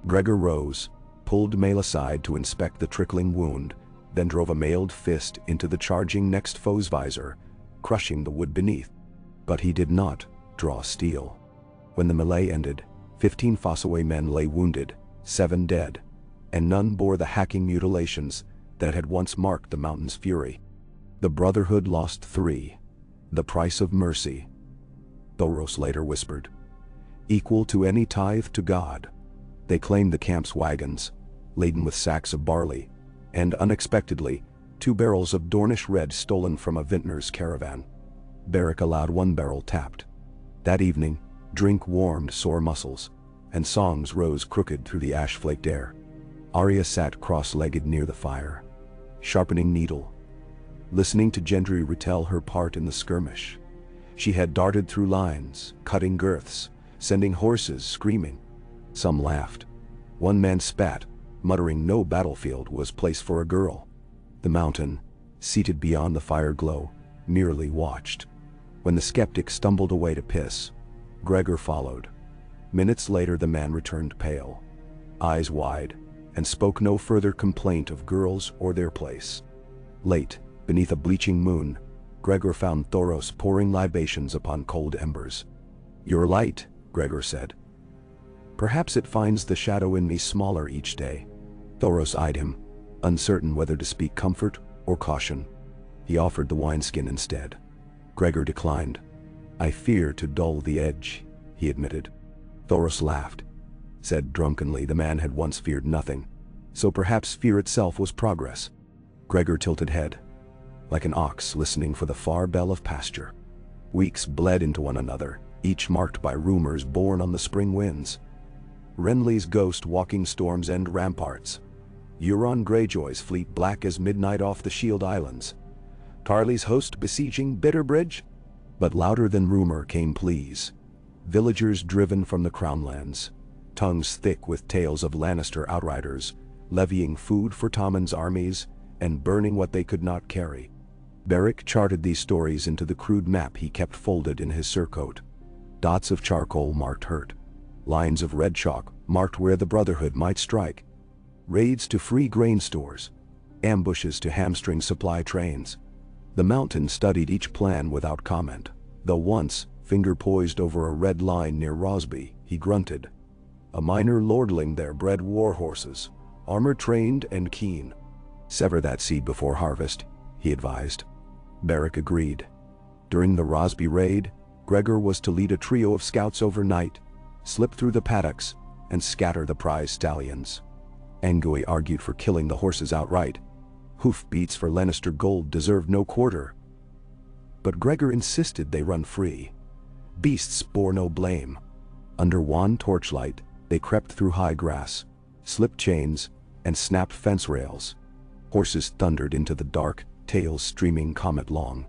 Gregor rose, pulled Mail aside to inspect the trickling wound, then drove a mailed fist into the charging next foe's visor, crushing the wood beneath. But he did not draw steel. When the melee ended, 15 Fossaway men lay wounded, 7 dead, and none bore the hacking mutilations that had once marked the mountain's fury. The Brotherhood lost 3. The price of mercy, Thoros later whispered. Equal to any tithe to God. They claimed the camp's wagons, laden with sacks of barley, and unexpectedly, 2 barrels of Dornish red stolen from a vintner's caravan. Beric allowed 1 barrel tapped. That evening, drink warmed sore muscles, and songs rose crooked through the ash-flaked air. Arya sat cross-legged near the fire, sharpening needle, listening to Gendry retell her part in the skirmish. She had darted through lines, cutting girths, sending horses screaming. Some laughed. One man spat, muttering no battlefield was place for a girl. The mountain, seated beyond the fire glow, merely watched. When the skeptic stumbled away to piss, Gregor followed. Minutes later the man returned pale, eyes wide, and spoke no further complaint of girls or their place. Late, beneath a bleaching moon, Gregor found Thoros pouring libations upon cold embers. "Your light," Gregor said. "Perhaps it finds the shadow in me smaller each day." Thoros eyed him, uncertain whether to speak comfort or caution. He offered the wineskin instead. Gregor declined. "I fear to dull the edge," he admitted. Thoros laughed, said drunkenly the man had once feared nothing, so perhaps fear itself was progress. Gregor tilted head, like an ox listening for the far bell of pasture. Weeks bled into one another, each marked by rumors born on the spring winds. Renly's ghost walking Storm's End ramparts. Euron Greyjoy's fleet black as midnight off the Shield Islands. Tarly's host besieging Bitterbridge. But louder than rumor came pleas. Villagers driven from the Crownlands, tongues thick with tales of Lannister outriders, levying food for Tommen's armies, and burning what they could not carry. Beric charted these stories into the crude map he kept folded in his surcoat. Dots of charcoal marked hurt. Lines of red chalk marked where the Brotherhood might strike. Raids to free grain stores. Ambushes to hamstring supply trains. The Mountain studied each plan without comment, though once, finger poised over a red line near Rosby, he grunted. A minor lordling there bred war horses, armor-trained and keen. "Sever that seed before harvest," he advised. Beric agreed. During the Rosby raid, Gregor was to lead a trio of scouts overnight, slip through the paddocks, and scatter the prize stallions. Angui argued for killing the horses outright. Hoofbeats for Lannister gold deserved no quarter. But Gregor insisted they run free. Beasts bore no blame. Under wan torchlight, they crept through high grass, slipped chains, and snapped fence rails. Horses thundered into the dark, tails streaming comet-long.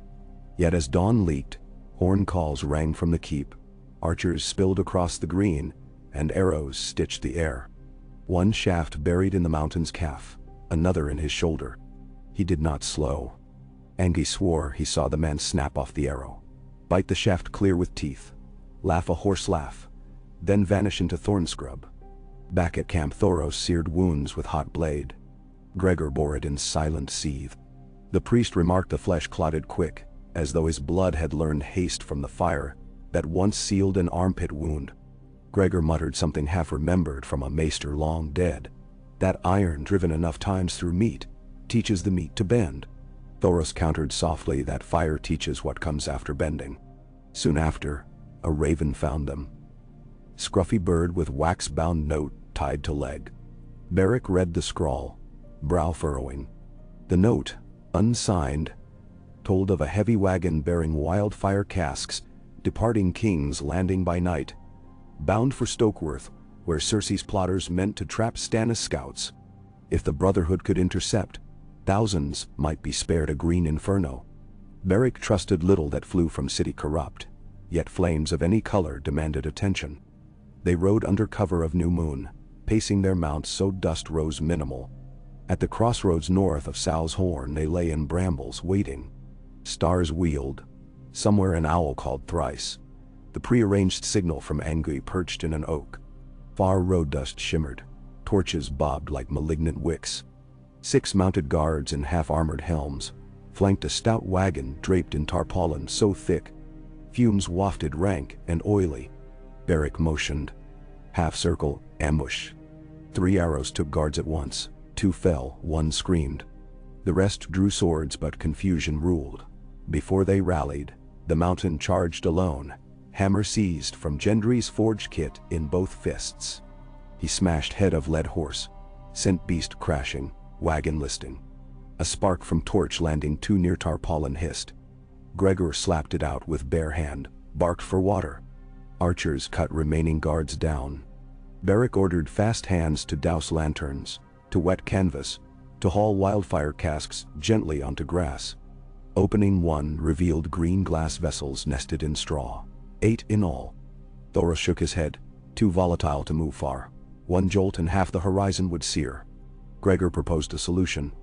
Yet as dawn leaked, horn calls rang from the keep. Archers spilled across the green, and arrows stitched the air. One shaft buried in the Mountain's calf, another in his shoulder. He did not slow. Angie swore he saw the man snap off the arrow, bite the shaft clear with teeth, laugh a hoarse laugh, then vanish into thorn scrub. Back at camp, Thoros seared wounds with hot blade. Gregor bore it in silent seethe. The priest remarked the flesh clotted quick, as though his blood had learned haste from the fire that once sealed an armpit wound. Gregor muttered something half-remembered from a maester long dead. That iron driven enough times through meat teaches the meat to bend. Thoros countered softly that fire teaches what comes after bending. Soon after, a raven found them. Scruffy bird with wax-bound note tied to leg. Beric read the scrawl, brow furrowing. The note, unsigned, told of a heavy wagon bearing wildfire casks, departing kings landing by night, bound for Stokeworth, where Cersei's plotters meant to trap Stannis scouts. If the Brotherhood could intercept, thousands might be spared a green inferno. Beric trusted little that flew from city corrupt, yet flames of any color demanded attention. They rode under cover of new moon, pacing their mounts so dust rose minimal. At the crossroads north of Sal's Horn they lay in brambles waiting. Stars wheeled. Somewhere an owl called thrice. The prearranged signal from Angui perched in an oak. Far road dust shimmered, torches bobbed like malignant wicks. 6 mounted guards in half-armored helms flanked a stout wagon draped in tarpaulin so thick, fumes wafted rank and oily. Beric motioned. Half circle, ambush. 3 arrows took guards at once. 2 fell, 1 screamed. The rest drew swords, but confusion ruled. Before they rallied, the mountain charged alone, hammer seized from Gendry's forge kit in both fists. He smashed head of led horse, sent beast crashing, wagon listing. A spark from torch landing too near tarpaulin hissed. Gregor slapped it out with bare hand, barked for water. Archers cut remaining guards down. Beric ordered fast hands to douse lanterns, to wet canvas, to haul wildfire casks gently onto grass. Opening 1 revealed green glass vessels nested in straw. 8 in all. Thoros shook his head, too volatile to move far. 1 jolt and half the horizon would sear. Gregor proposed a solution.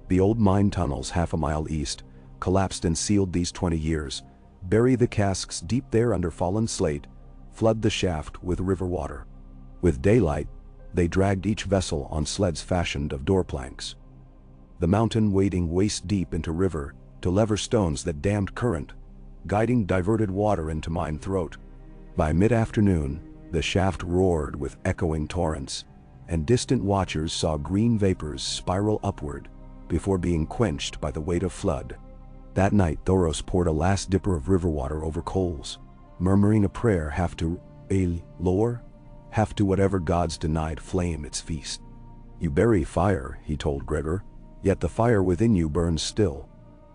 The old mine tunnels half a mile east, collapsed and sealed these 20 years. Bury the casks deep there under fallen slate, flood the shaft with river water. With daylight, they dragged each vessel on sleds fashioned of door planks. The mountain wading waist deep into river, to lever stones that dammed current, guiding diverted water into mine throat. By mid-afternoon, the shaft roared with echoing torrents, and distant watchers saw green vapors spiral upward before being quenched by the weight of flood. That night Thoros poured a last dipper of river water over coals, murmuring a prayer half to lore, half to whatever gods denied flame its feast. You bury fire, he told Gregor, yet the fire within you burns still.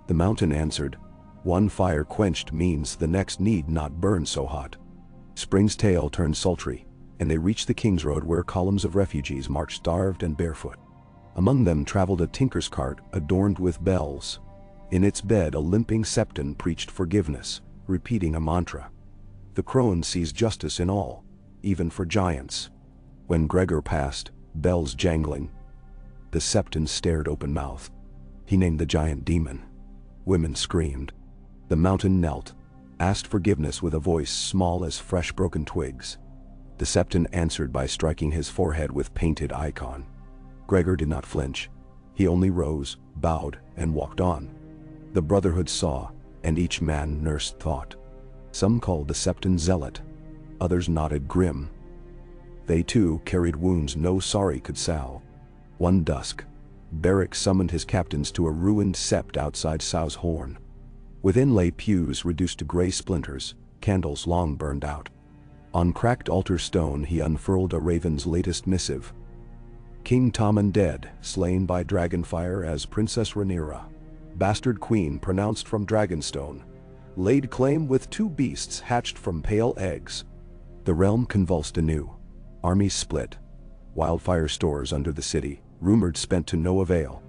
The mountain answered, 1 fire quenched means the next need not burn so hot. Spring's tale turned sultry, and they reached the King's Road where columns of refugees marched starved and barefoot. Among them traveled a tinker's cart adorned with bells. In its bed a limping septon preached forgiveness, repeating a mantra. The crone sees justice in all, even for giants. When Gregor passed, bells jangling, the septon stared open-mouthed. He named the giant demon. Women screamed. The mountain knelt, asked forgiveness with a voice small as fresh broken twigs. The septon answered by striking his forehead with painted icon. Gregor did not flinch. He only rose, bowed, and walked on. The Brotherhood saw, and each man nursed thought. Some called the septon zealot, others nodded grim. They too carried wounds no sorry could salve. One dusk, Beric summoned his captains to a ruined sept outside Sow's Horn. Within lay pews reduced to gray splinters, candles long burned out. On cracked altar stone he unfurled a raven's latest missive. King Tommen dead, slain by dragonfire as Princess Rhaenyra, bastard queen pronounced from Dragonstone, laid claim with 2 beasts hatched from pale eggs. The realm convulsed anew. Armies split. Wildfire stores under the city, rumored spent to no avail.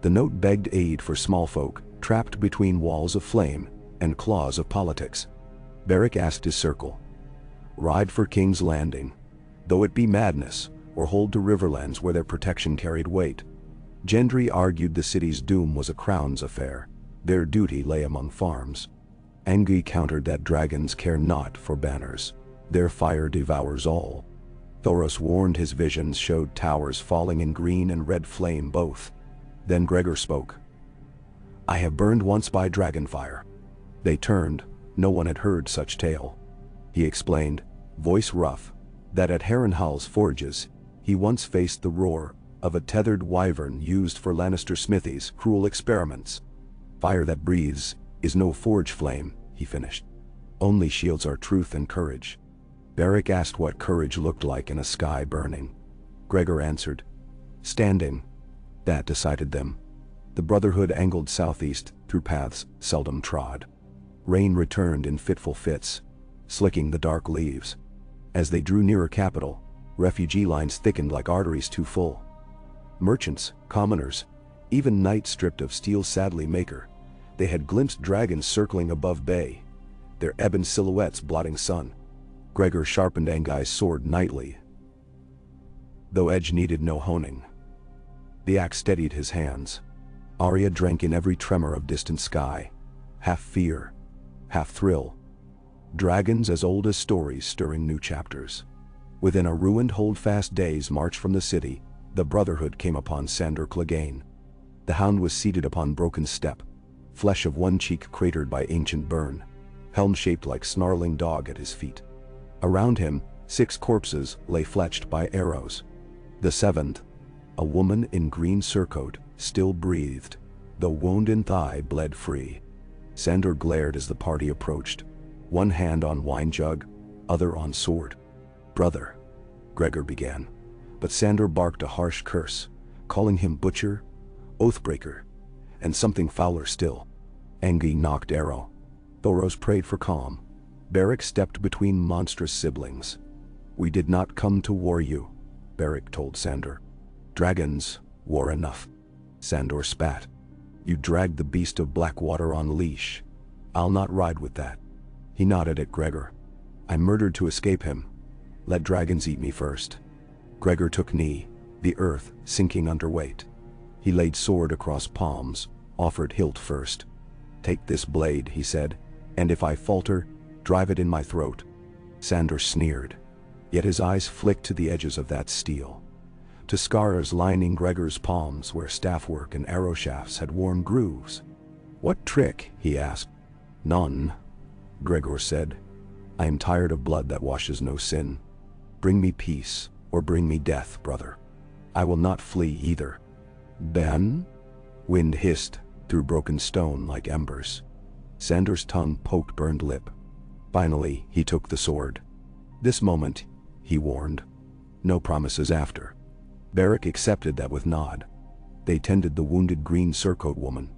The note begged aid for small folk, trapped between walls of flame and claws of politics. Beric asked his circle, ride for King's Landing, though it be madness, or hold to riverlands where their protection carried weight. Gendry argued the city's doom was a crown's affair. Their duty lay among farms. Anguy countered that dragons care not for banners. Their fire devours all. Thoros warned his visions showed towers falling in green and red flame both. Then Gregor spoke. I have burned once by dragonfire. They turned, no one had heard such tale. He explained, voice rough, that at Harrenhal's forges, he once faced the roar of a tethered wyvern used for Lannister smithies' cruel experiments. Fire that breathes is no forge flame, he finished. Only shields are truth and courage. Beric asked what courage looked like in a sky burning. Gregor answered, standing. That decided them. The Brotherhood angled southeast through paths seldom trod. Rain returned in fitful fits, slicking the dark leaves. As they drew nearer capital, refugee lines thickened like arteries too full. Merchants, commoners, even knights stripped of steel sadly maker, they had glimpsed dragons circling above bay, their ebon silhouettes blotting sun. Gregor sharpened Angai's sword nightly, though edge needed no honing. The axe steadied his hands. Arya drank in every tremor of distant sky, half fear, half thrill. Dragons as old as stories stirring new chapters. Within a ruined hold-fast day's march from the city, the Brotherhood came upon Sandor Clegane. The hound was seated upon broken step, flesh of one cheek cratered by ancient burn, helm shaped like snarling dog at his feet. Around him, 6 corpses lay fletched by arrows. The 7th, a woman in green surcoat, still breathed, though wound in thigh bled free. Sandor glared as the party approached, one hand on wine jug, other on sword. "Brother," Gregor began, but Sandor barked a harsh curse, calling him butcher, oathbreaker, and something fouler still. Angi knocked arrow. Thoros prayed for calm. Beric stepped between monstrous siblings. "We did not come to war you," Beric told Sandor. "Dragons, war enough." Sandor spat. "You dragged the beast of Blackwater on leash. I'll not ride with that." He nodded at Gregor. "I murdered to escape him. Let dragons eat me first." Gregor took knee, the earth sinking under weight. He laid sword across palms, offered hilt first. "Take this blade," he said, "and if I falter, drive it in my throat." Sandor sneered, yet his eyes flicked to the edges of that steel, to scars lining Gregor's palms where staffwork and arrow shafts had worn grooves. "What trick?" he asked. "None," Gregor said. "I am tired of blood that washes no sin. Bring me peace, or bring me death, brother. I will not flee either." "Ben?" Wind hissed through broken stone like embers. Sandor's tongue poked burned lip. Finally, he took the sword. "This moment," he warned. "No promises after." Beric accepted that with nod. They tended the wounded green surcoat woman,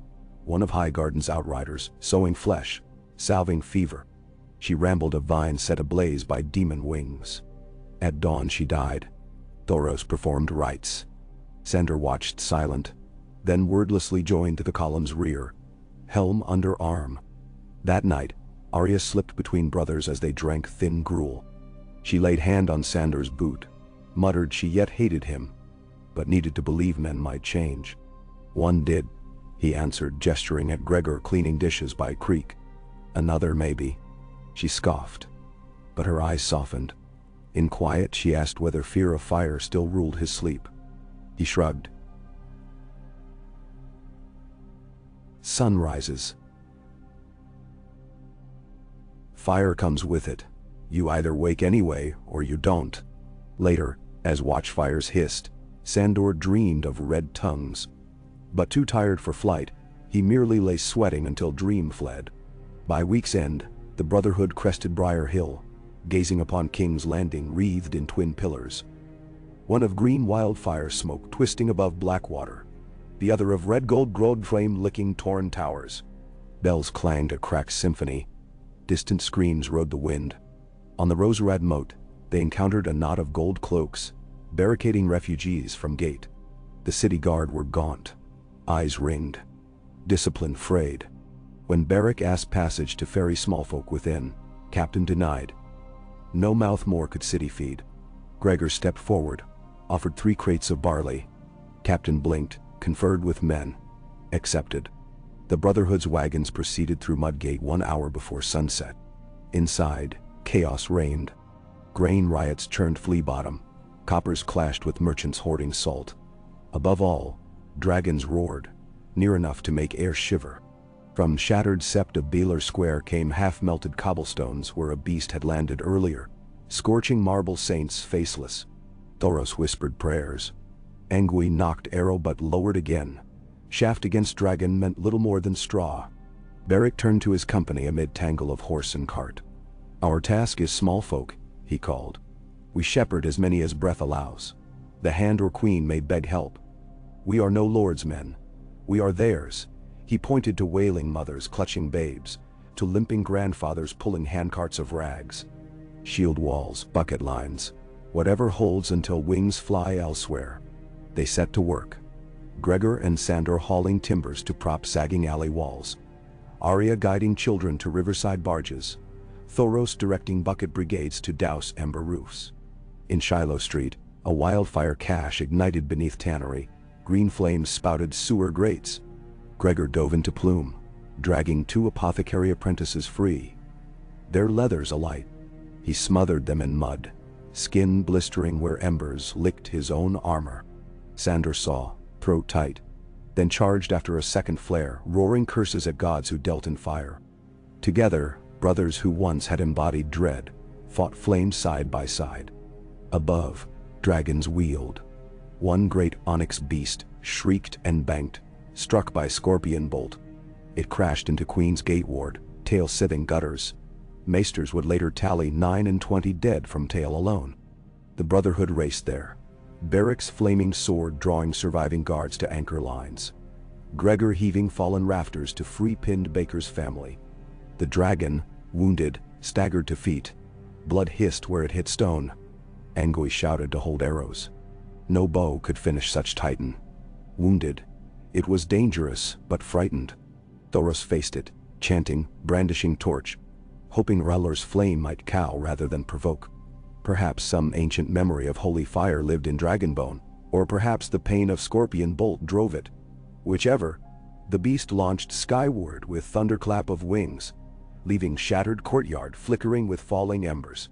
one of Highgarden's outriders, sowing flesh, salving fever. She rambled a vine set ablaze by demon wings. At dawn she died. Thoros performed rites. Sandor watched silent, then wordlessly joined the column's rear, helm under arm. That night, Arya slipped between brothers as they drank thin gruel. She laid hand on Sandor's boot, muttered she yet hated him, but needed to believe men might change. "One did," he answered, gesturing at Gregor cleaning dishes by a creek. "Another, maybe." She scoffed, but her eyes softened. In quiet, she asked whether fear of fire still ruled his sleep. He shrugged. Sun rises. Fire comes with it. You either wake anyway, or you don't. Later, as watchfires hissed, Sandor dreamed of red tongues. But too tired for flight, he merely lay sweating until dream fled. By week's end, the Brotherhood crested Briar Hill, gazing upon King's Landing wreathed in twin pillars. One of green wildfire smoke twisting above Blackwater, the other of red gold flame licking torn towers. Bells clanged a cracked symphony. Distant screams rode the wind. On the Roserad moat, they encountered a knot of gold cloaks, barricading refugees from gate. The city guard were gaunt, eyes ringed, discipline frayed. When Beric asked passage to ferry smallfolk within, Captain denied. No mouth more could city feed. Gregor stepped forward, offered 3 crates of barley. Captain blinked, conferred with men. Accepted. The Brotherhood's wagons proceeded through Mudgate 1 hour before sunset. Inside, chaos reigned. Grain riots churned flea bottom. Coppers clashed with merchants hoarding salt. Above all, dragons roared, near enough to make air shiver. From shattered sept of Baylor Square came half-melted cobblestones where a beast had landed earlier, scorching marble saints faceless. Thoros whispered prayers. Angui knocked arrow but lowered again. Shaft against dragon meant little more than straw. Beric turned to his company amid tangle of horse and cart. "Our task is small folk," he called. "We shepherd as many as breath allows. The hand or queen may beg help. We are no lord's men. We are theirs." He pointed to wailing mothers clutching babes, to limping grandfathers pulling handcarts of rags. Shield walls, bucket lines, whatever holds until wings fly elsewhere. They set to work. Gregor and Sandor hauling timbers to prop sagging alley walls. Arya guiding children to riverside barges. Thoros directing bucket brigades to douse ember roofs. In Shiloh Street, a wildfire cache ignited beneath tannery. Green flames spouted sewer grates. Gregor dove into Plume, dragging 2 apothecary apprentices free. Their leathers alight. He smothered them in mud, skin blistering where embers licked his own armor. Sandor saw, throat tight, then charged after a second flare, roaring curses at gods who dealt in fire. Together, brothers who once had embodied dread, fought flames side by side. Above, dragons wheeled. One great onyx beast shrieked and banked, struck by scorpion bolt. It crashed into Queen's Gate ward, tail sithing gutters. Maesters would later tally 9 and 20 dead from tail alone. The Brotherhood raced there, Beric's flaming sword drawing surviving guards to anchor lines. Gregor heaving fallen rafters to free pinned Baker's family. The dragon, wounded, staggered to feet. Blood hissed where it hit stone. Angui shouted to hold arrows. No bow could finish such titan. Wounded, it was dangerous but frightened. Thoros faced it, chanting, brandishing torch, hoping R'hllor's flame might cow rather than provoke. Perhaps some ancient memory of holy fire lived in Dragonbone, or perhaps the pain of scorpion bolt drove it. Whichever, the beast launched skyward with thunderclap of wings, leaving shattered courtyard flickering with falling embers.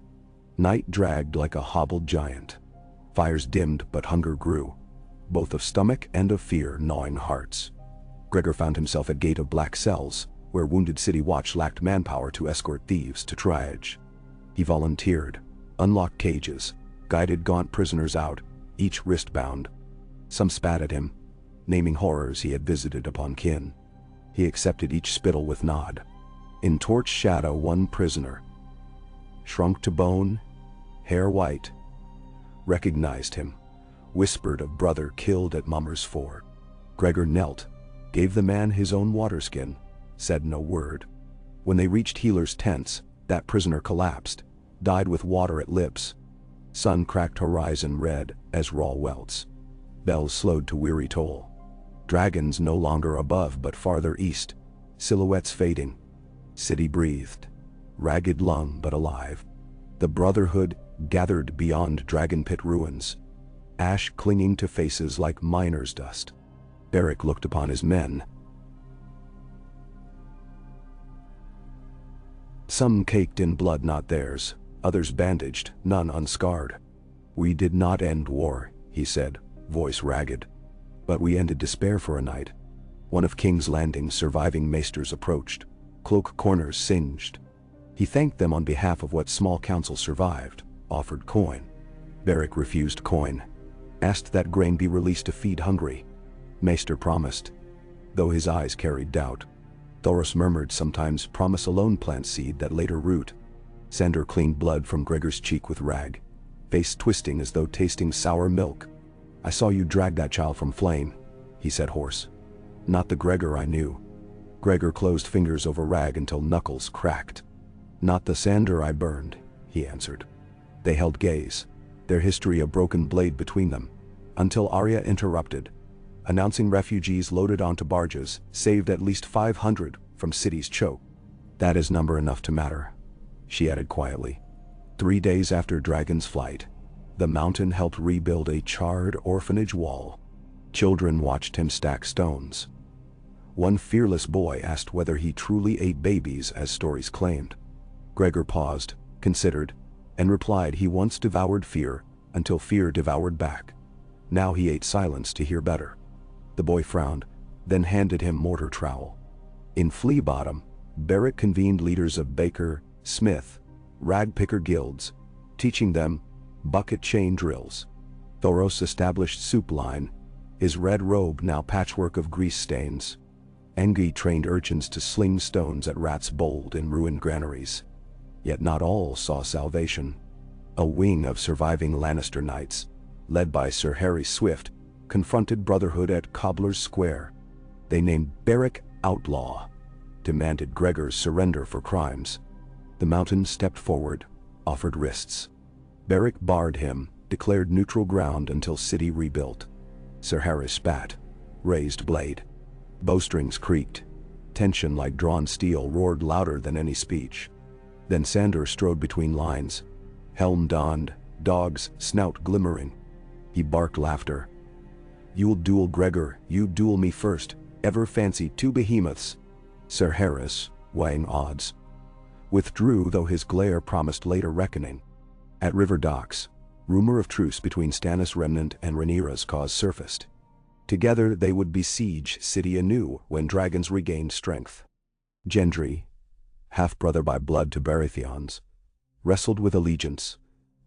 Night dragged like a hobbled giant. Fires dimmed but hunger grew, both of stomach and of fear gnawing hearts. Gregor found himself at Gate of Black Cells, where wounded City Watch lacked manpower to escort thieves to triage. He volunteered, unlocked cages, guided gaunt prisoners out, each wrist bound. Some spat at him, naming horrors he had visited upon kin. He accepted each spittle with nod. In torch shadow one prisoner, shrunk to bone, hair white, recognized him, whispered of brother killed at Mummer's Ford. Gregor knelt, gave the man his own waterskin, said no word. When they reached healers' tents, that prisoner collapsed, died with water at lips. Sun cracked horizon red as raw welts. Bells slowed to weary toll. Dragons no longer above but farther east, silhouettes fading. City breathed, ragged lung but alive. The Brotherhood gathered beyond Dragon Pit ruins, ash clinging to faces like miner's dust. Beric looked upon his men. Some caked in blood not theirs, others bandaged, none unscarred. We did not end war, he said, voice ragged. But we ended despair for a night. One of King's Landing's surviving maesters approached, cloak corners singed. He thanked them on behalf of what small council survived, offered coin. Beric refused coin, asked that grain be released to feed hungry. Maester promised, though his eyes carried doubt. Thoros murmured sometimes promise alone plant seed that later root. Sandor cleaned blood from Gregor's cheek with rag, face twisting as though tasting sour milk. I saw you drag that child from flame, he said hoarse. Not the Gregor I knew. Gregor closed fingers over rag until knuckles cracked. Not the Sandor I burned, he answered. They held gaze, their history a broken blade between them, until Arya interrupted, announcing refugees loaded onto barges saved at least 500 from city's choke. That is number enough to matter, she added quietly. 3 days after Dragon's flight, the mountain helped rebuild a charred orphanage wall. Children watched him stack stones. One fearless boy asked whether he truly ate babies as stories claimed. Gregor paused, considered, and replied he once devoured fear until fear devoured back. Now he ate silence to hear better. The boy frowned, then handed him mortar trowel. In Flea Bottom, Beric convened leaders of baker, smith, ragpicker guilds, teaching them bucket chain drills. Thoros established soup line, his red robe now patchwork of grease stains. Engi trained urchins to sling stones at rats bold in ruined granaries. Yet not all saw salvation. A wing of surviving Lannister knights, led by Sir Harry Swift, confronted Brotherhood at Cobbler's Square. They named Beric outlaw, demanded Gregor's surrender for crimes. The mountain stepped forward, offered wrists. Beric barred him, declared neutral ground until city rebuilt. Sir Harry spat, raised blade. Bowstrings creaked. Tension like drawn steel roared louder than any speech. Then Sandor strode between lines, helm donned, dog's snout glimmering. He barked laughter. You'll duel Gregor, you duel me first, ever fancy 2 behemoths. Sir Harris, weighing odds, withdrew though his glare promised later reckoning. At river docks, rumor of truce between Stannis Remnant and Rhaenyra's cause surfaced. Together they would besiege city anew when dragons regained strength. Gendry, half-brother by blood to Baratheons, wrestled with allegiance.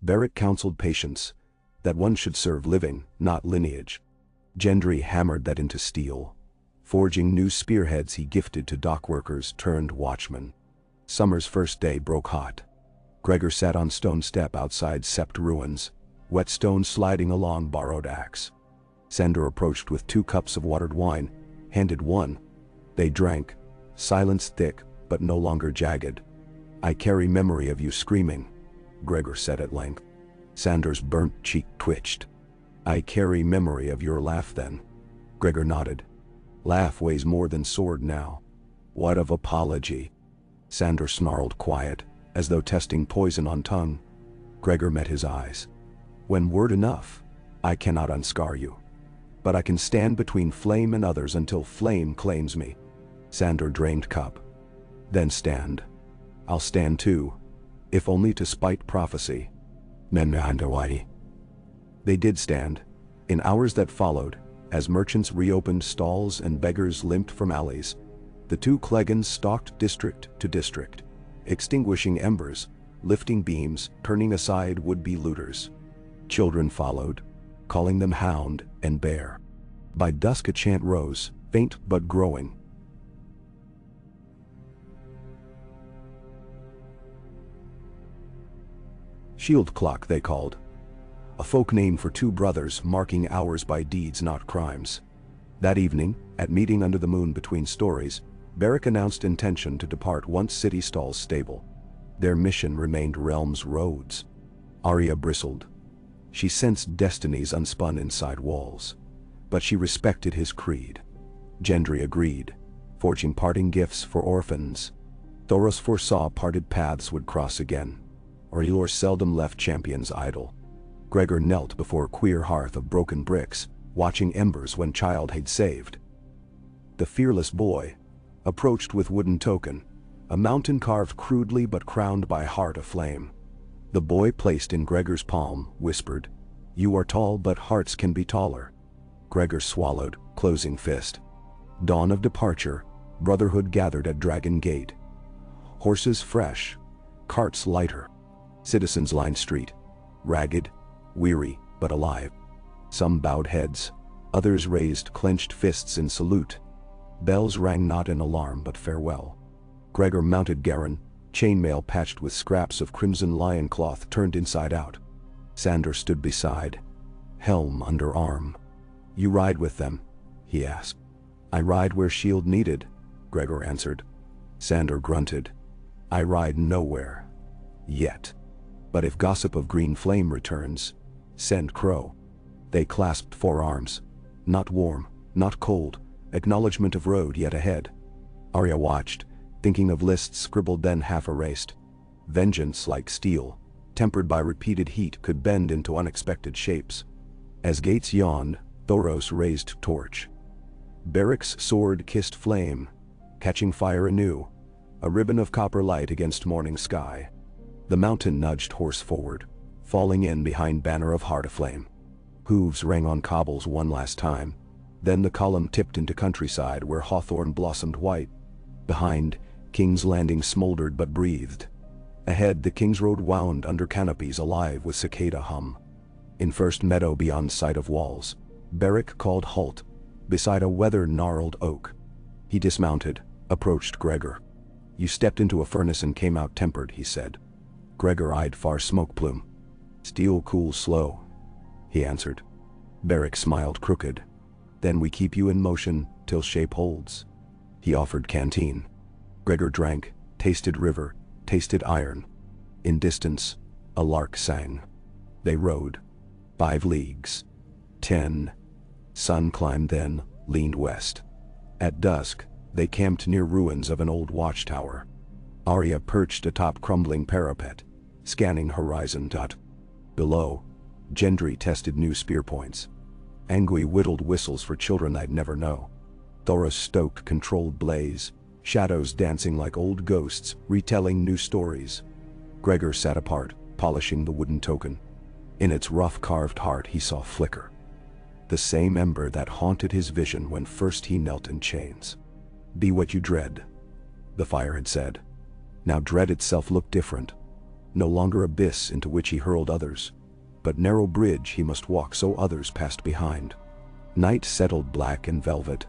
Beric counseled patience, that one should serve living, not lineage. Gendry hammered that into steel, forging new spearheads he gifted to dockworkers turned watchmen. Summer's first day broke hot. Gregor sat on stone step outside Sept ruins, wet stones sliding along borrowed axe. Sandor approached with 2 cups of watered wine, handed one. They drank, silence thick but no longer jagged. "I carry memory of you screaming," Gregor said at length. Sandor's burnt cheek twitched. "I carry memory of your laugh then." Gregor nodded. "Laugh weighs more than sword now. What of apology?" Sandor snarled quiet, as though testing poison on tongue. Gregor met his eyes. "When word enough, I cannot unscar you. But I can stand between flame and others until flame claims me." Sandor drained cup. "Then stand. I'll stand too, if only to spite prophecy." They did stand. In hours that followed, as merchants reopened stalls and beggars limped from alleys, the 2 Clegans stalked district to district, extinguishing embers, lifting beams, turning aside would-be looters. Children followed, calling them hound and bear. By dusk a chant rose, faint but growing. Shield clock they called, a folk name for 2 brothers marking hours by deeds not crimes. That evening, at meeting under the moon between stories, Beric announced intention to depart once city stalls stable. Their mission remained realm's roads. Arya bristled. She sensed destinies unspun inside walls. But she respected his creed. Gendry agreed, forging parting gifts for orphans. Thoros foresaw parted paths would cross again. Orlor seldom left champions idle. Gregor knelt before queer hearth of broken bricks, watching embers when child had saved. The fearless boy approached with wooden token, a mountain carved crudely but crowned by heart aflame. The boy placed in Gregor's palm, whispered, "You are tall but hearts can be taller." Gregor swallowed, closing fist. Dawn of departure, Brotherhood gathered at Dragon Gate. Horses fresh, carts lighter. Citizens lined street, ragged, weary, but alive. Some bowed heads, others raised clenched fists in salute. Bells rang not in alarm but farewell. Gregor mounted Garin, chainmail patched with scraps of crimson lion cloth turned inside out. Sandor stood beside, helm under arm. "You ride with them?" he asked. "I ride where shield needed," Gregor answered. Sandor grunted. "I ride nowhere. Yet. But if gossip of green flame returns, send crow." They clasped forearms. Not warm, not cold, acknowledgement of road yet ahead. Arya watched, thinking of lists scribbled then half erased. Vengeance like steel, tempered by repeated heat, could bend into unexpected shapes. As gates yawned, Thoros raised torch. Beric's sword kissed flame, catching fire anew, a ribbon of copper light against morning sky. The mountain nudged horse forward, falling in behind banner of heart aflame. Hooves rang on cobbles one last time, then the column tipped into countryside where hawthorn blossomed white. Behind, King's Landing smoldered but breathed. Ahead the King's Road wound under canopies alive with cicada hum. In first meadow beyond sight of walls, Beric called halt, beside a weather-gnarled oak. He dismounted, approached Gregor. "You stepped into a furnace and came out tempered," he said. Gregor eyed far smoke plume. "Steel cools slow," he answered. Beric smiled crooked. "Then we keep you in motion till shape holds." He offered canteen. Gregor drank, tasted river, tasted iron. In distance, a lark sang. They rode. 5 leagues. 10. Sun climbed then, leaned west. At dusk, they camped near ruins of an old watchtower. Arya perched atop crumbling parapet, scanning horizon. Below, Gendry tested new spear points. Angui whittled whistles for children I'd never know. Thoros stoked controlled blaze, shadows dancing like old ghosts, retelling new stories. Gregor sat apart, polishing the wooden token. In its rough carved heart he saw flicker the same ember that haunted his vision when first he knelt in chains. "Be what you dread," the fire had said. Now dread itself looked different. No longer abyss into which he hurled others, but narrow bridge he must walk so others passed behind. Night settled black and velvet.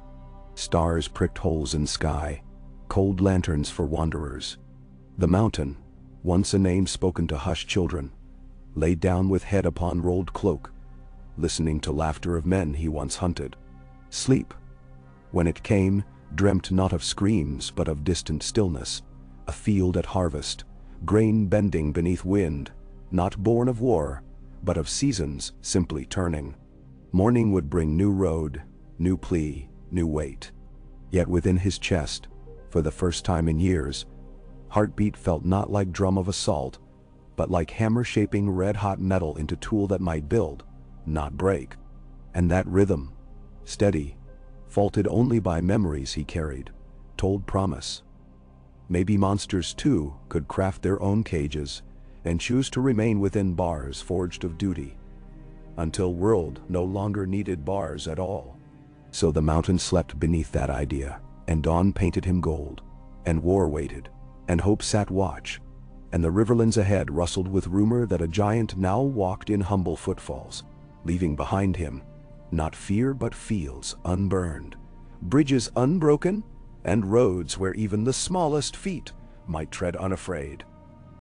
Stars pricked holes in sky, cold lanterns for wanderers. The mountain, once a name spoken to hushed children, lay down with head upon rolled cloak, listening to laughter of men he once hunted. Sleep, when it came, dreamt not of screams but of distant stillness, a field at harvest, grain bending beneath wind, not born of war, but of seasons simply turning. Morning would bring new road, new plea, new weight. Yet within his chest, for the first time in years, heartbeat felt not like drum of assault, but like hammer shaping red-hot metal into tool that might build, not break. And that rhythm, steady, faulted only by memories he carried, told promise. Maybe monsters too could craft their own cages and choose to remain within bars forged of duty, until world no longer needed bars at all. So the mountain slept beneath that idea, and dawn painted him gold, and war waited, and hope sat watch, and the riverlands ahead rustled with rumor that a giant now walked in humble footfalls, leaving behind him not fear but fields unburned, bridges unbroken, and roads where even the smallest feet might tread unafraid.